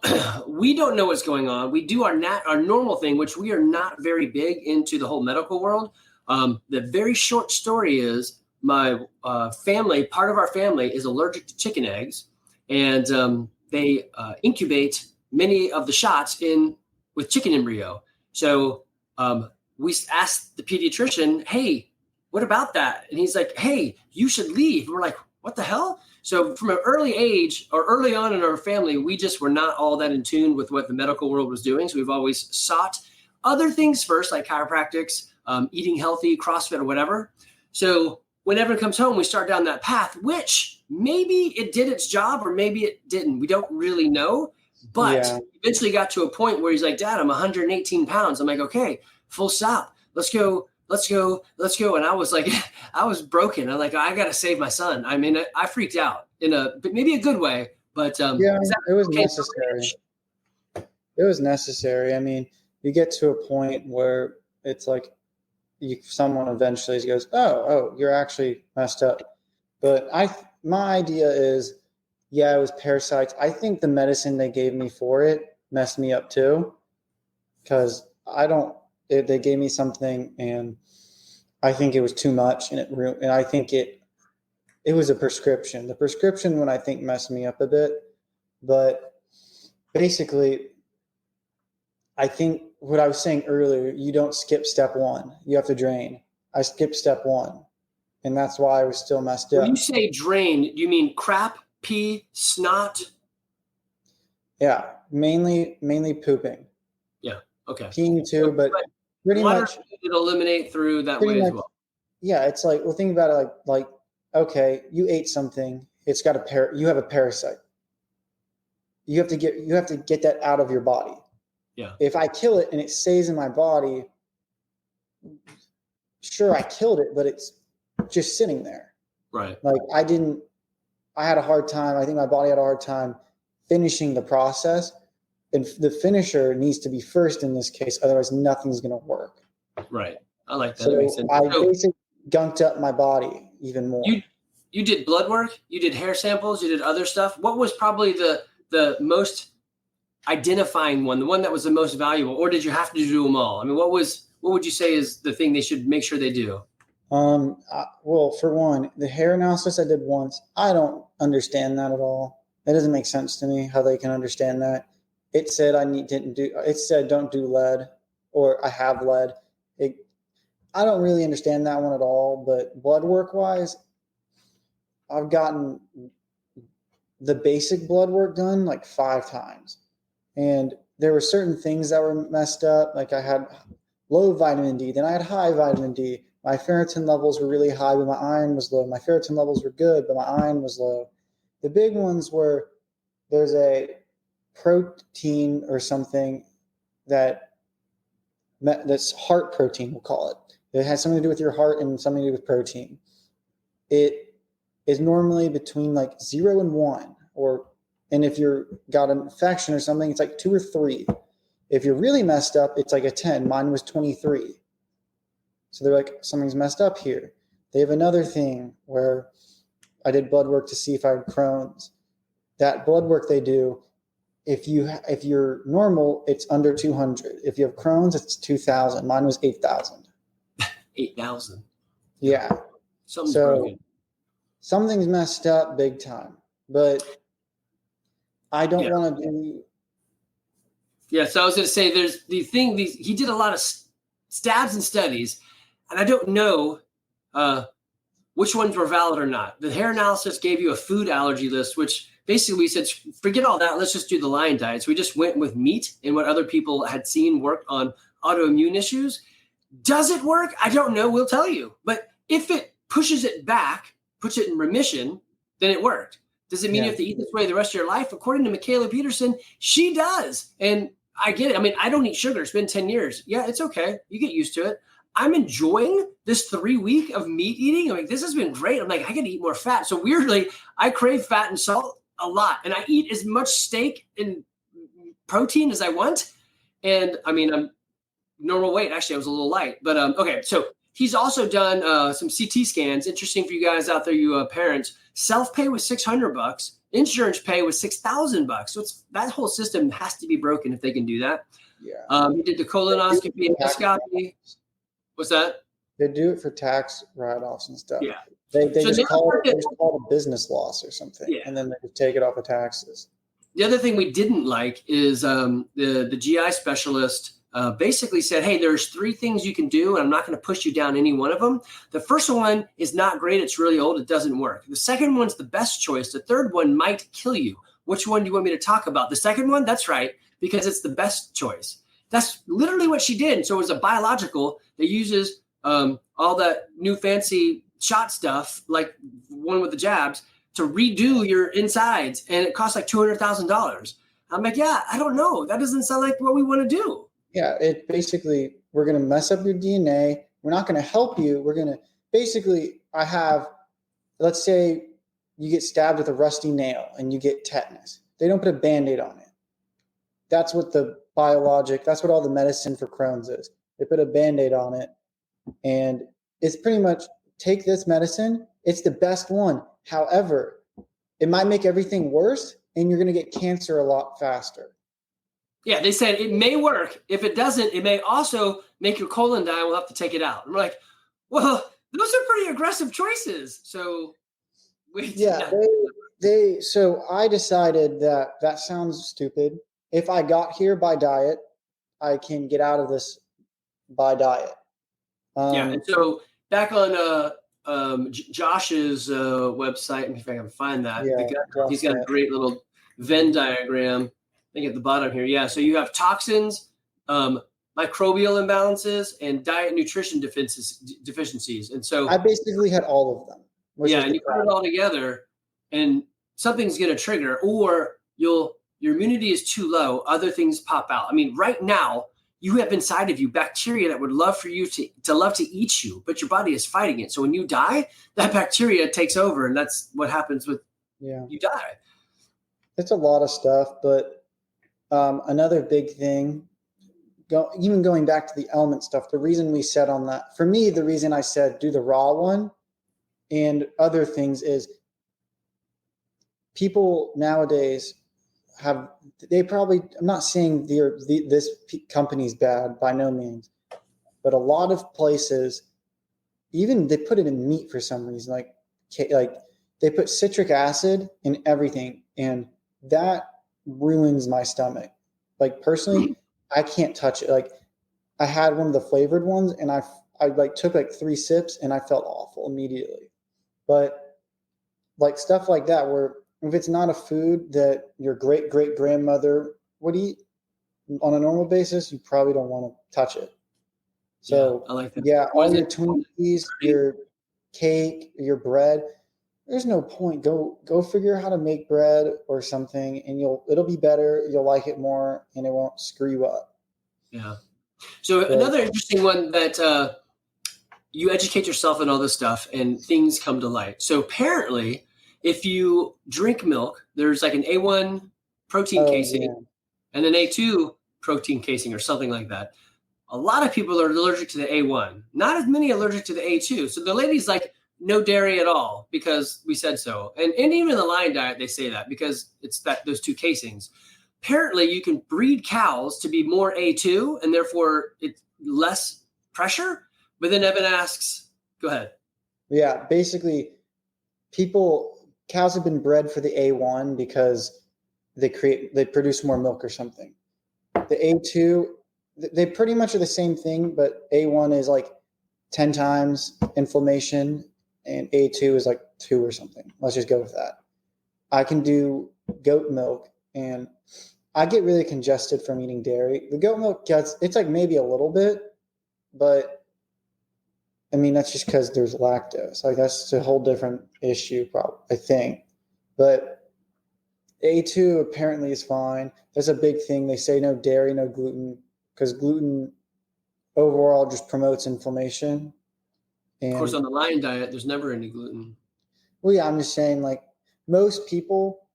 We don't know what's going on. We do our normal thing, which we are not very big into the whole medical world. The very short story is my family, part of our family is allergic to chicken eggs. And they incubate many of the shots with chicken embryo. So we asked the pediatrician, hey, what about that? And he's like, hey, you should leave. And we're like, what the hell? So from an early age or early on in our family, we just were not all that in tune with what the medical world was doing. So we've always sought other things first, like chiropractics, eating healthy, CrossFit or whatever. So when Evan comes home, we start down that path, which maybe it did its job or maybe it didn't. We don't really know. But eventually got to a point where he's like, Dad, I'm 118 pounds. I'm like, okay, full stop. Let's go. And I was like, I was broken. I'm like, I got to save my son. I mean, I freaked out but maybe a good way. But it was necessary. It was necessary. I mean, you get to a point where it's like someone eventually goes, oh, you're actually messed up. But my idea is, it was parasites. I think the medicine they gave me for it messed me up too, because they gave me something and I think it was too much and I think it was a prescription. The prescription one I think messed me up a bit, but basically I think what I was saying earlier, you don't skip step one. You have to drain. I skipped step one And that's why I was still messed up. When you say drain, do you mean crap, pee, snot? Yeah, mainly pooping. Yeah. Okay. Peeing too, but pretty water much you could eliminate through that pretty way much, as well. yeah, it's like, well, think about it like okay, you ate something, it's got you have a parasite. You have to get that out of your body. Yeah. If I kill it and it stays in my body, sure, I killed it, but it's just sitting there. Right. Like I had a hard time. I think my body had a hard time finishing the process. And the finisher needs to be first in this case. Otherwise, nothing's going to work. Right. I like that. So That makes sense. I basically gunked up my body even more. You did blood work. You did hair samples. You did other stuff. What was probably the most identifying one, the one that was the most valuable, or did you have to do them all? I mean, what would you say is the thing they should make sure they do? Well, for one, the hair analysis I did once. I don't understand that at all. That doesn't make sense to me how they can understand that. It said it said don't do lead, or I have lead. I don't really understand that one at all, but blood work wise, I've gotten the basic blood work done like 5 times. And there were certain things that were messed up. Like I had low vitamin D, then I had high vitamin D. My ferritin levels were really high, but my iron was low. My ferritin levels were good, but my iron was low. The big ones were there's a protein or something that's heart protein, we'll call it. It has something to do with your heart and something to do with protein. It is normally between like 0 and 1, and if you're got an infection or something, it's like 2 or 3. If you're really messed up, it's like a 10. Mine was 23. So they're like, something's messed up here. They have another thing where I did blood work to see if I had Crohn's. That blood work they do, if you're normal, it's under 200. If you have Crohn's, it's 2,000. Mine was 8,000. 8,000. Yeah. Something's broken. Something's messed up big time. But I don't want to do. Yeah, so I was going to say, there's the thing. He did a lot of stabs and studies, and I don't know which ones were valid or not. The hair analysis gave you a food allergy list, which basically we said, forget all that. Let's just do the lion diet. So we just went with meat and what other people had seen worked on autoimmune issues. Does it work? I don't know. We'll tell you. But if it pushes it back, puts it in remission, then it worked. Does it mean you have to eat this way the rest of your life? According to Michaela Peterson, she does. And I get it. I mean, I don't eat sugar. It's been 10 years. Yeah, it's okay. You get used to it. I'm enjoying this 3 week of meat eating. I mean, this has been great. I'm like, I got to eat more fat. So weirdly, I crave fat and salt a lot. And I eat as much steak and protein as I want. And I mean, I'm normal weight. Actually, I was a little light. But okay, so he's also done some CT scans. Interesting for you guys out there, you parents. Self-pay was $600. Insurance pay was $6,000. So that whole system has to be broken if they can do that. Yeah. He did the colonoscopy, endoscopy. What's that? They do it for tax write-offs and stuff. Yeah. They just call it a business loss or something, and then they just take it off of taxes. The other thing we didn't like is the GI specialist basically said, hey, there's 3 things you can do, and I'm not going to push you down any one of them. The first one is not great. It's really old. It doesn't work. The second one's the best choice. The third one might kill you. Which one do you want me to talk about? The second one? That's right, because it's the best choice. That's literally what she did. So it was a biological that uses all that new fancy shot stuff, like one with the jabs, to redo your insides. And it costs like $200,000. I'm like, yeah, I don't know. That doesn't sound like what we want to do. Yeah, it basically, we're going to mess up your DNA. We're not going to help you. We're going to basically, let's say you get stabbed with a rusty nail and you get tetanus. They don't put a Band-Aid on it. That's what that's what all the medicine for Crohn's is. They put a Band-Aid on it, and it's pretty much take this medicine. It's the best one. However, it might make everything worse, and you're going to get cancer a lot faster. Yeah, they said it may work. If it doesn't, it may also make your colon die. We'll have to take it out. I'm like, well, those are pretty aggressive choices. So so I decided that sounds stupid. If I got here by diet, I can get out of this by diet. And so back on Josh's website. Let me see if I can find that. Yeah, He's got a great little Venn diagram. I think at the bottom here. Yeah. So you have toxins, microbial imbalances, and diet nutrition deficiencies. And so I basically had all of them. And you put it all together, and something's going to trigger, or your immunity is too low. Other things pop out. I mean, right now you have inside of you bacteria that would love for you to love to eat you, but your body is fighting it. So when you die, that bacteria takes over, and that's what happens with you die. It's a lot of stuff, but another big thing, even going back to the element stuff, the reason we said on that, for me, the reason I said do the raw one and other things is people nowadays I'm not saying this company's bad by no means, but a lot of places, even they put it in meat for some reason, like they put citric acid in everything, and that ruins my stomach. Like personally, I can't touch it. Like I had one of the flavored ones, and I took like 3 sips and I felt awful immediately. But like stuff like that, where if it's not a food that your great-great-grandmother would eat on a normal basis, you probably don't want to touch it. So I like that. All your Twinkies, your cake, your bread, there's no point. Go figure out how to make bread or something, and it'll be better. You'll like it more, and it won't screw you up. Yeah. So another interesting one that you educate yourself in all this stuff, and things come to light. So apparently, if you drink milk, there's like an A1 protein casing and an A2 protein casing or something like that. A lot of people are allergic to the A1, not as many allergic to the A2. So the lady's like, no dairy at all because we said so. And even in the Lion diet, they say that because it's those 2 casings. Apparently, you can breed cows to be more A2 and therefore it's less pressure. But then Evan asks, go ahead. Yeah, basically, cows have been bred for the A1 because they produce more milk or something. The A2, they pretty much are the same thing, but A1 is like 10 times inflammation and A2 is like 2 or something. Let's just go with that. I can do goat milk, and I get really congested from eating dairy. The goat milk it's like maybe a little bit, but I mean, that's just because there's lactose. Like that's a whole different issue, probably, I think. But A2 apparently is fine. That's a big thing. They say no dairy, no gluten, because gluten overall just promotes inflammation. And, of course, on the Lion diet, there's never any gluten. Well, yeah, I'm just saying, like most people.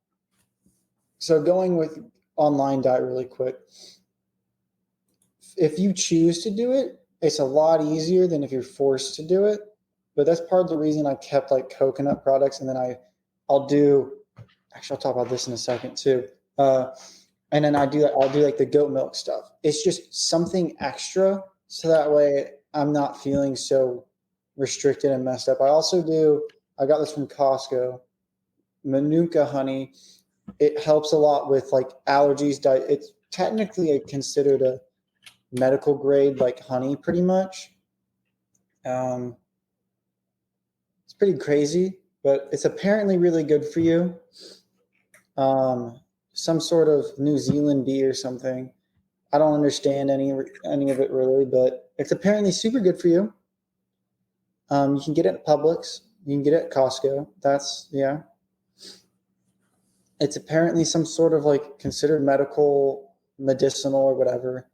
So going with online diet really quick, if you choose to do it, it's a lot easier than if you're forced to do it. But that's part of the reason I kept like coconut products, and then I'll talk about this in a second too. And then I'll do like the goat milk stuff. It's just something extra, so that way I'm not feeling so restricted and messed up. I got this from Costco, Manuka honey. It helps a lot with like allergies. It's technically considered a medical grade like honey, pretty much. It's pretty crazy, but it's apparently really good for you. Some sort of New Zealand bee or something. I don't understand any of it really, but it's apparently super good for you. You can get it at Publix. You can get it at Costco. It's apparently some sort of like considered medicinal or whatever,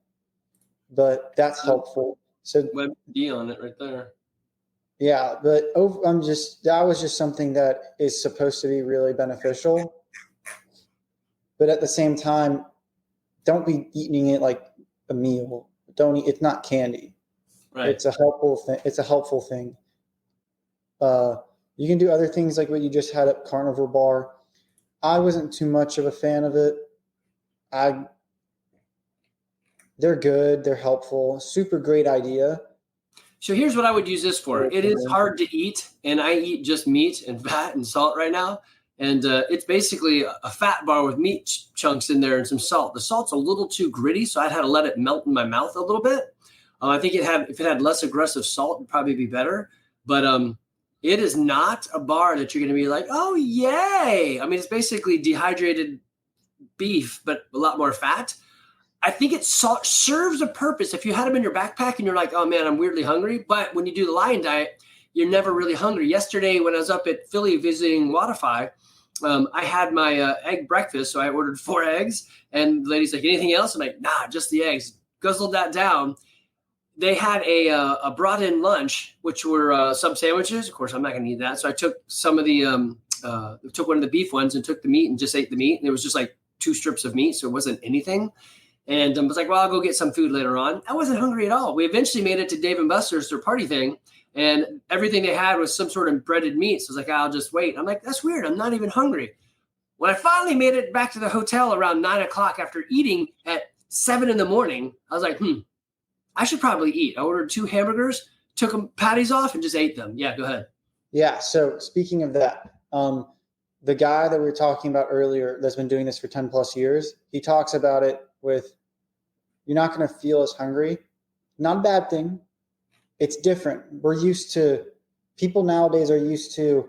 but that's helpful. So WebD on it right there. Yeah, but that was just something that is supposed to be really beneficial. But at the same time, don't be eating it like a meal. It's not candy. Right. It's a helpful thing. You can do other things like what you just had at CarnivorBar. I wasn't too much of a fan of it. They're good. They're helpful. Super great idea. So here's what I would use this for. It is hard to eat, and I eat just meat and fat and salt right now. And it's basically a fat bar with meat chunks in there and some salt. The salt's a little too gritty, so I'd had to let it melt in my mouth a little bit. I think if it had less aggressive salt, it'd probably be better. But It is not a bar that you're going to be like, oh, yay. I mean, it's basically dehydrated beef, but a lot more fat. I think it serves a purpose. If you had them in your backpack and you're like, oh, man, I'm weirdly hungry. But when you do the lion diet, you're never really hungry. Yesterday, when I was up at Philly visiting Waterfy, I had my egg breakfast. So I ordered 4 eggs. And the lady's like, anything else? I'm like, nah, just the eggs. Guzzled that down. They had a brought-in lunch, which were sub sandwiches. Of course, I'm not going to eat that. So I took some of the took one of the beef ones and took the meat and just ate the meat. And it was just like 2 strips of meat, so it wasn't anything. And I was like, well, I'll go get some food later on. I wasn't hungry at all. We eventually made it to Dave & Buster's, their party thing, and everything they had was some sort of breaded meat. So I was like, I'll just wait. I'm like, that's weird. I'm not even hungry. When I finally made it back to the hotel around 9 o'clock after eating at 7 in the morning, I was like, I should probably eat. I ordered 2 hamburgers, took them patties off, and just ate them. Yeah, go ahead. Yeah. So speaking of that, the guy that we were talking about earlier that's been doing this for 10 plus years, he talks about it with, you're not going to feel as hungry. Not a bad thing. It's different. People nowadays are used to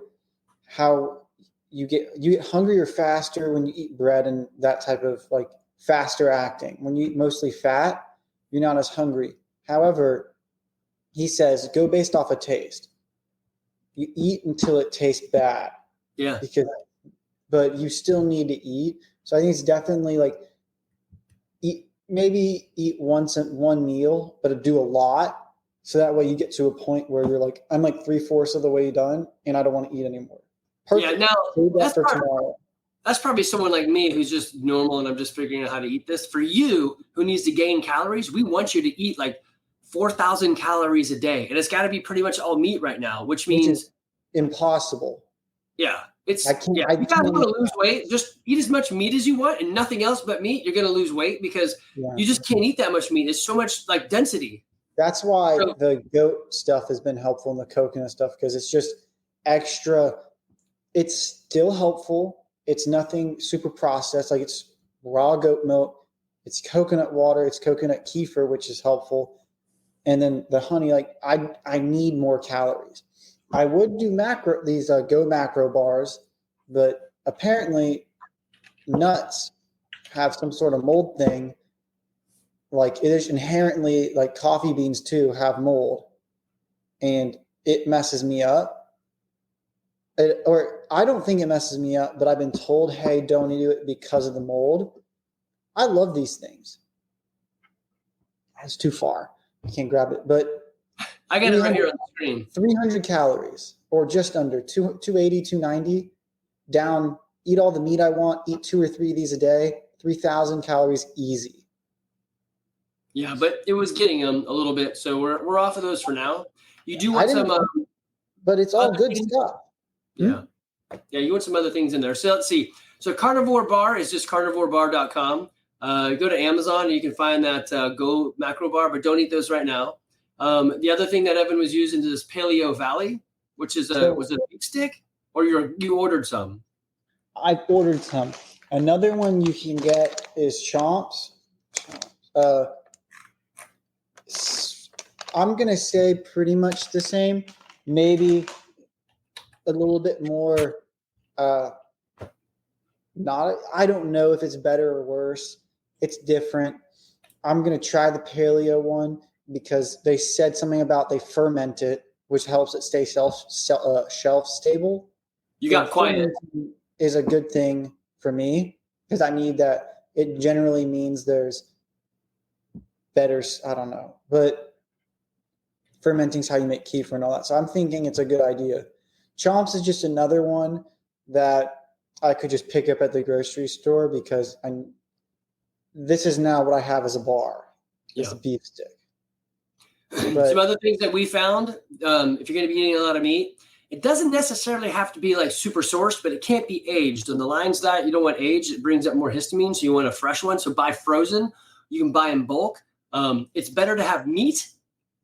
how you get hungrier faster when you eat bread and that type of like faster acting. When you eat mostly fat, you're not as hungry. However, he says, go based off of taste. You eat until it tastes bad. Yeah. But you still need to eat. So I think it's definitely like maybe eat one meal, but do a lot. So that way you get to a point where you're like, I'm like 3/4 of the way done and I don't want to eat anymore. Perfect. Yeah. Now tomorrow. That's probably someone like me who's just normal and I'm just figuring out how to eat this. For you who needs to gain calories, we want you to eat like 4,000 calories a day. And it's got to be pretty much all meat right now, which means impossible. Yeah. You got to lose weight. Just eat as much meat as you want and nothing else but meat. You're going to lose weight because you just can't eat that much meat. It's so much like density. That's why the goat stuff has been helpful and the coconut stuff, because it's just extra. It's still helpful. It's nothing super processed. Like it's raw goat milk. It's coconut water. It's coconut kefir, which is helpful. And then the honey, like I need more calories. I would do these Go macro bars, but apparently nuts have some sort of mold thing. Like it is inherently, like coffee beans too have mold, and it messes me up. Or I don't think it messes me up, but I've been told, hey, don't do it because of the mold. I love these things. That's too far. I can't grab it, but I got it right here on the screen. 300 calories or just under 280, 290 down. Eat all the meat I want. Eat 2 or 3 of these a day. 3,000 calories easy. Yeah, but it was getting them a little bit. So we're off of those for now. You do want some, but it's all good stuff. Yeah. Yeah. You want some other things in there. So let's see. So CarnivorBar is just CarnivorBar.com. Go to Amazon and you can find that Go macro bar, but don't eat those right now. The other thing that Evan was using is Paleovalley, which is was it a beef stick, or you ordered some? I ordered some. Another one you can get is Chomps. I'm gonna say pretty much the same, maybe a little bit more. I don't know if it's better or worse. It's different. I'm gonna try the paleo one because they said something about they ferment it, which helps it stay shelf stable. You got quiet. Is a good thing for me because I need that. It generally means there's better. I don't know, but fermenting is how you make kefir and all that. So I'm thinking it's a good idea. Chomps is just another one that I could just pick up at the grocery store because this is now what I have as a bar. It's a beef stick. But some other things that we found, if you're going to be eating a lot of meat, it doesn't necessarily have to be like super sourced, but it can't be aged. On the Lions diet, you don't want aged. It brings up more histamine, so you want a fresh one. So buy frozen. You can buy in bulk. It's better to have meat,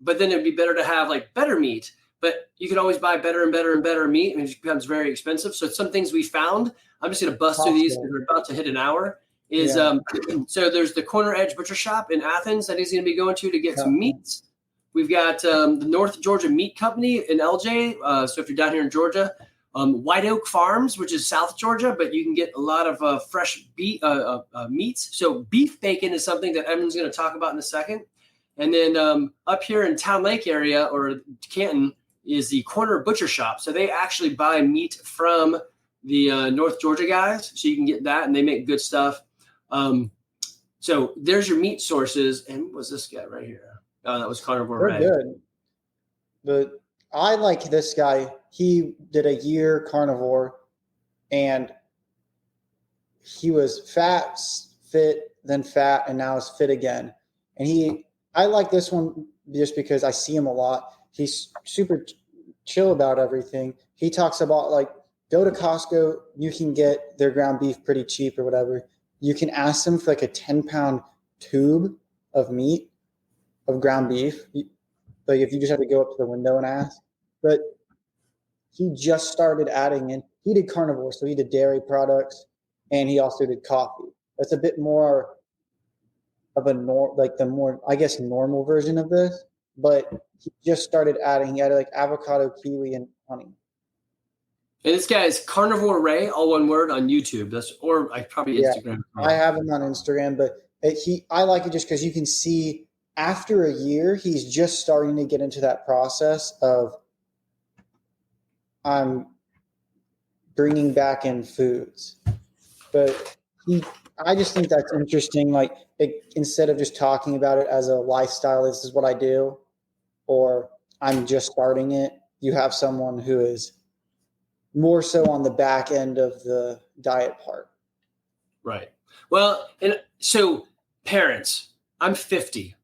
but then it'd be better to have like better meat. But you can always buy better and better and better meat, and it just becomes very expensive. So some things we found, I'm just going to bust through these because we're about to hit an hour, so there's the Corner Edge Butcher Shop in Athens that he's going to be going to get some meats. We've got the North Georgia Meat Company in LJ. So if you're down here in Georgia, White Oak Farms, which is South Georgia, but you can get a lot of fresh beef, meats. So beef bacon is something that Evan's going to talk about in a second. And then up here in Town Lake area or Canton is the Corner Butcher Shop. So they actually buy meat from the North Georgia guys. So you can get that, and they make good stuff. So there's your meat sources. And what was this guy right here? That was CarnivorBar. They're good. But I like this guy. He did a year carnivore, and he was fat, fit, then fat, and now is fit again. And I like this one just because I see him a lot. He's super chill about everything. He talks about like, go to Costco, you can get their ground beef pretty cheap or whatever. You can ask them for like a 10-pound tube of meat, of ground beef. Like if you just have to go up to the window and ask. But he just started adding in, he did carnivore, so he did dairy products, and he also did coffee. That's a bit more of a normal version of this, but he just started adding, he added like avocado, kiwi, and honey. And this guy is CarnivorBar, all one word, on YouTube. Probably Instagram. I have him on Instagram, but I like it just because you can see after a year, he's just starting to get into that process of I'm bringing back in foods. But I just think that's interesting. Like instead of just talking about it as a lifestyle, this is what I do, or I'm just starting it, you have someone who is more so on the back end of the diet part. Right. Well, and so parents, I'm 50.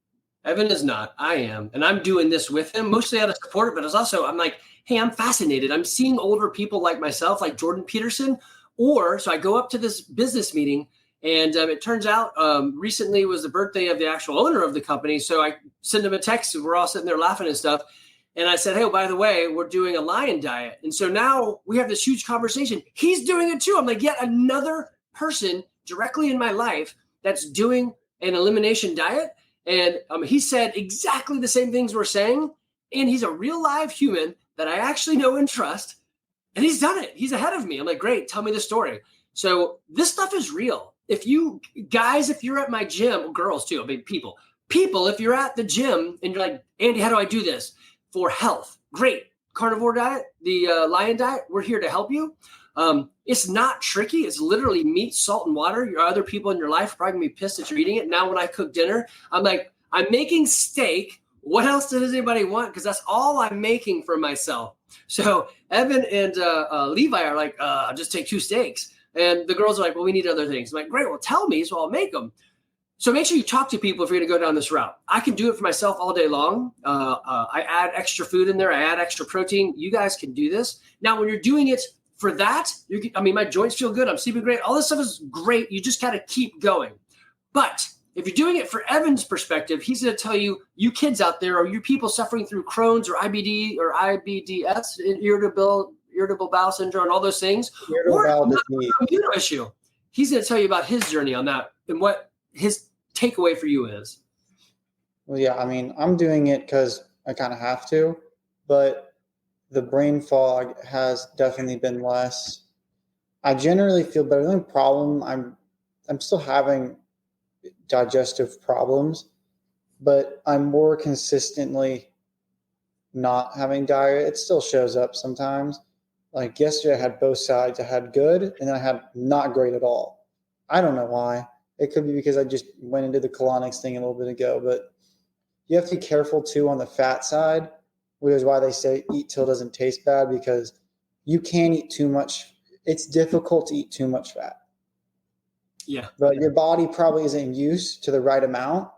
Evan is not. I am. And I'm doing this with him, mostly out of support, but I'm like, hey, I'm fascinated. I'm seeing older people like myself, like Jordan Peterson. So I go up to this business meeting, and it turns out recently was the birthday of the actual owner of the company. So I send him a text. We're all sitting there laughing and stuff. And I said, hey, by the way, we're doing a lion diet. And so now we have this huge conversation. He's doing it too. I'm like, yet another person directly in my life that's doing an elimination diet. And he said exactly the same things we're saying. And he's a real live human that I actually know and trust. And he's done it. He's ahead of me. I'm like, great, tell me the story. So this stuff is real. If you're at my gym, girls too, I mean, people, if you're at the gym and you're like, Andy, how do I do this? For health, great. Carnivore diet, the lion diet, we're here to help you. It's not tricky. It's literally meat, salt, and water. Your other people in your life are probably going to be pissed that you're eating it. Now when I cook dinner, I'm like, I'm making steak. What else does anybody want? Because that's all I'm making for myself. So Evan and Levi are like, I'll just take 2 steaks. And the girls are like, well, we need other things. I'm like, great, well, tell me, so I'll make them. So make sure you talk to people if you're going to go down this route. I can do it for myself all day long. I add extra food in there. I add extra protein. You guys can do this. Now, when you're doing it for that, my joints feel good. I'm sleeping great. All this stuff is great. You just got to keep going. But if you're doing it for Evan's perspective, he's going to tell you, you kids out there, or you people suffering through Crohn's or IBD or IBDS, irritable bowel syndrome, and all those things, or an immune issue. He's going to tell you about his journey on that and what his takeaway for you is. Well, yeah, I'm doing it because I kind of have to, but the brain fog has definitely been less. I generally feel better. The only problem, I'm still having digestive problems, but I'm more consistently not having diarrhea. It still shows up sometimes. Like yesterday I had both sides. I had good and then I had not great at all. I don't know why. It could be because I just went into the Colonics thing a little bit ago, but you have to be careful too on the fat side, which is why they say eat till it doesn't taste bad, because you can't eat too much. It's difficult to eat too much fat. Yeah. But your body probably isn't used to the right amount.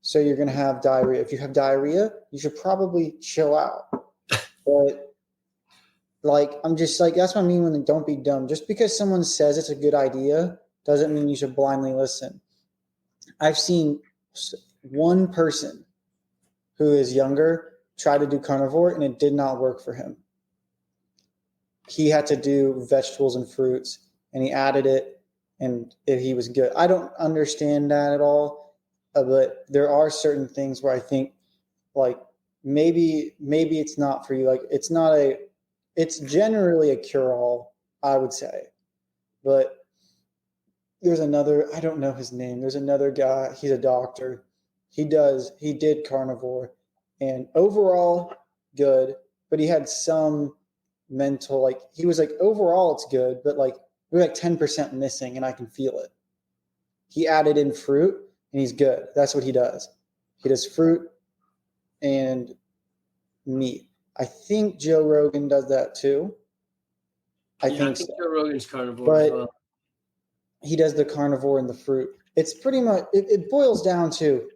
So you're going to have diarrhea. If you have diarrhea, you should probably chill out. But I'm just like, that's what I mean when don't be dumb. Just because someone says it's a good idea doesn't mean you should blindly listen. I've seen one person who is younger try to do carnivore and it did not work for him. He had to do vegetables and fruits and he added it and he was good. I don't understand that at all, but there are certain things where I think like maybe it's not for you. Like it's generally a cure-all, I would say. But there's another, I don't know his name. There's another guy, he's a doctor. He did carnivore, and overall good, but he had some mental, like he was like, overall it's good, but like we're like 10% missing and I can feel it. He added in fruit and he's good. That's what he does. He does fruit and meat. I think Joe Rogan does that too. I think so. Joe Rogan's carnivore but as well. He does the carnivore and the fruit. It's pretty much, it boils down to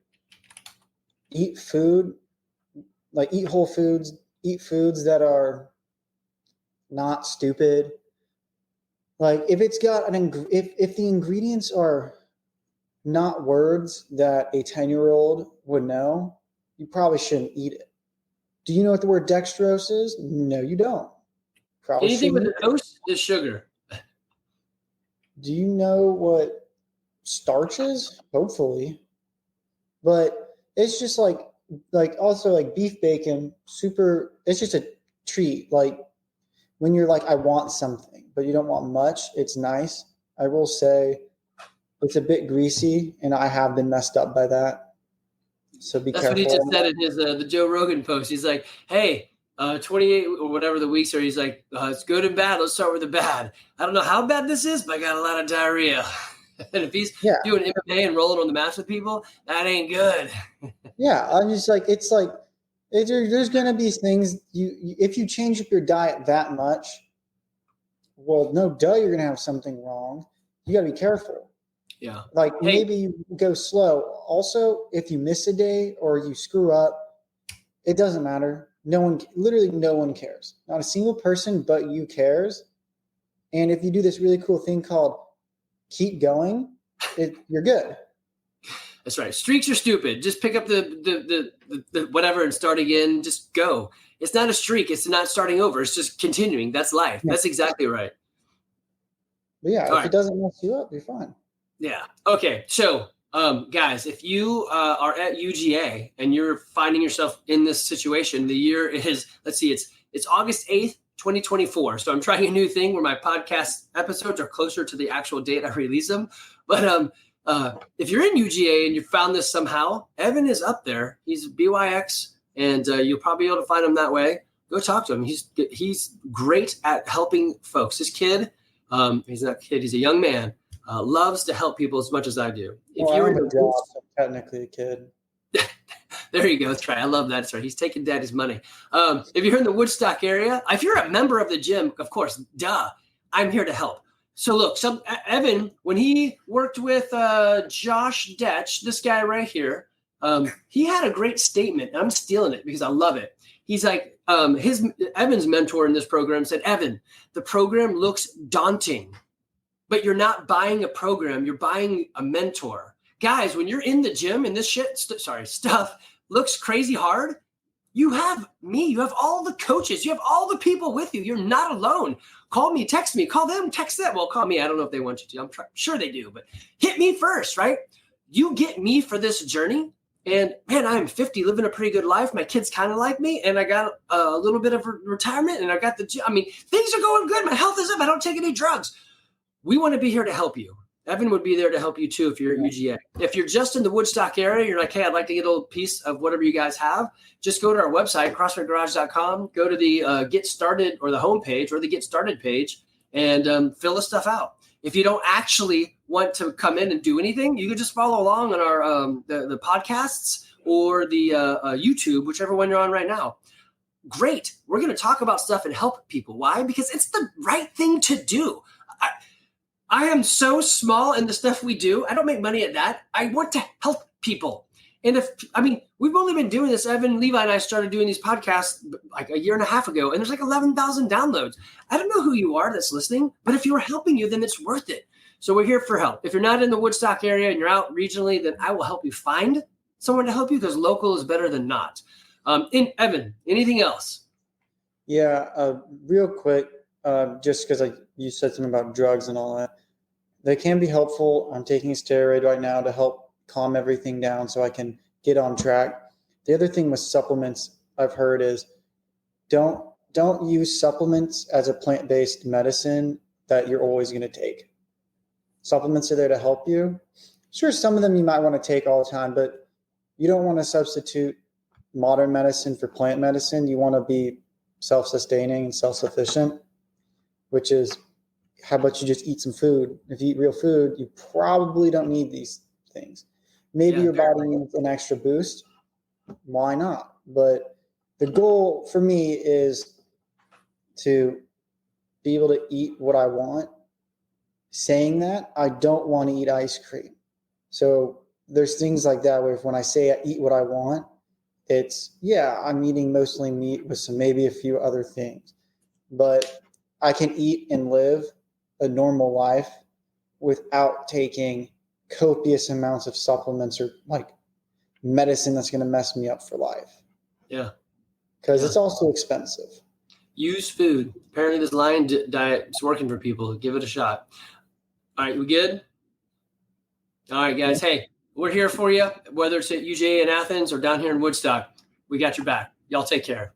eat food, like eat whole foods, eat foods that are not stupid. Like if it's got if the ingredients are not words that a 10-year-old would know, you probably shouldn't eat it. Do you know what the word dextrose is? No, you don't. Probably anything with shouldn't. a dose is sugar. Do you know what starch is? Hopefully. But it's just like also like beef bacon, super, it's just a treat. Like when you're like, I want something, but you don't want much, it's nice. I will say it's a bit greasy, and I have been messed up by that. So be careful. That's what he just said in his the Joe Rogan post. He's like, hey, 28 or whatever the weeks are, he's like, it's good and bad. Let's start with the bad. I don't know how bad this is, but I got a lot of diarrhea. And if he's doing MMA and rolling on the mats with people, that ain't good. Yeah, I'm just like, it's like, there's going to be things, if you change up your diet that much, well, no duh, you're going to have something wrong. You got to be careful. Yeah. Like maybe you go slow. Also, if you miss a day or you screw up, it doesn't matter. Literally no one cares. Not a single person but you cares. And if you do this really cool thing called keep going, you're good. That's right. Streaks are stupid. Just pick up the whatever and start again. Just go. It's not a streak. It's not starting over. It's just continuing. That's life. Yeah. That's exactly right. But yeah, if it doesn't mess you up, you're fine. Yeah. Okay. So, guys, if you are at UGA and you're finding yourself in this situation, the year is, let's see, it's August 8th, 2024. So I'm trying a new thing where my podcast episodes are closer to the actual date I release them. But if you're in UGA and you found this somehow, Evan is up there. He's BYX, and you'll probably be able to find him that way. Go talk to him. He's great at helping folks. This kid, he's not a kid, he's a young man. Loves to help people as much as I do. If you're in so technically a kid. There you go. That's right. I love that. That's right. He's taking daddy's money. If you're in the Woodstock area, if you're a member of the gym, of course, I'm here to help. So look, Evan, when he worked with Josh Dech, this guy right here, he had a great statement. And I'm stealing it because I love it. He's like, Evan's mentor in this program said, Evan, the program looks daunting. But you're not buying a program, you're buying a mentor. Guys, when you're in the gym and this stuff looks crazy hard, you have me, you have all the coaches, you have all the people with you. You're not alone. Call me, text me, call them, text them. Well, call me. I don't know if they want you to. I'm sure they do, but hit me first, right? You get me for this journey. And man, I'm 50, living a pretty good life. My kids kind of like me, and I got a little bit of retirement, and I got the gym. I mean, things are going good. My health is up. I don't take any drugs. We want to be here to help you. Evan would be there to help you too if you're at UGA. If you're just in the Woodstock area, you're like, hey, I'd like to get a little piece of whatever you guys have, just go to our website, CrossFitGarage.com, go to the Get Started or the homepage or the Get Started page and fill the stuff out. If you don't actually want to come in and do anything, you can just follow along on our the podcasts or the YouTube, whichever one you're on right now. Great. We're going to talk about stuff and help people. Why? Because it's the right thing to do. I am so small in the stuff we do. I don't make money at that. I want to help people. And we've only been doing this. Evan, Levi, and I started doing these podcasts like a year and a half ago, and there's like 11,000 downloads. I don't know who you are that's listening, but if you're helping you, then it's worth it. So we're here for help. If you're not in the Woodstock area and you're out regionally, then I will help you find someone to help you because local is better than not. Evan, anything else? Yeah, real quick, just because you said something about drugs and all that. They can be helpful. I'm taking a steroid right now to help calm everything down so I can get on track. The other thing with supplements, I've heard is don't use supplements as a plant-based medicine that you're always going to take. Supplements are there to help you. Sure, some of them you might want to take all the time, but you don't want to substitute modern medicine for plant medicine. You want to be self-sustaining and self-sufficient, which is, how about you just eat some food? If you eat real food, you probably don't need these things. Maybe your body needs an extra boost. Why not? But the goal for me is to be able to eat what I want. Saying that, I don't want to eat ice cream. So there's things like that where when I say I eat what I want, it's, yeah, I'm eating mostly meat with maybe a few other things. But I can eat and live a normal life without taking copious amounts of supplements or like medicine that's going to mess me up for life. Yeah. Because it's also expensive. Use food. Apparently this lion diet is working for people. Give it a shot. All right, we good? All right, guys. Hey, we're here for you, whether it's at UGA in Athens or down here in Woodstock. We got your back. Y'all take care.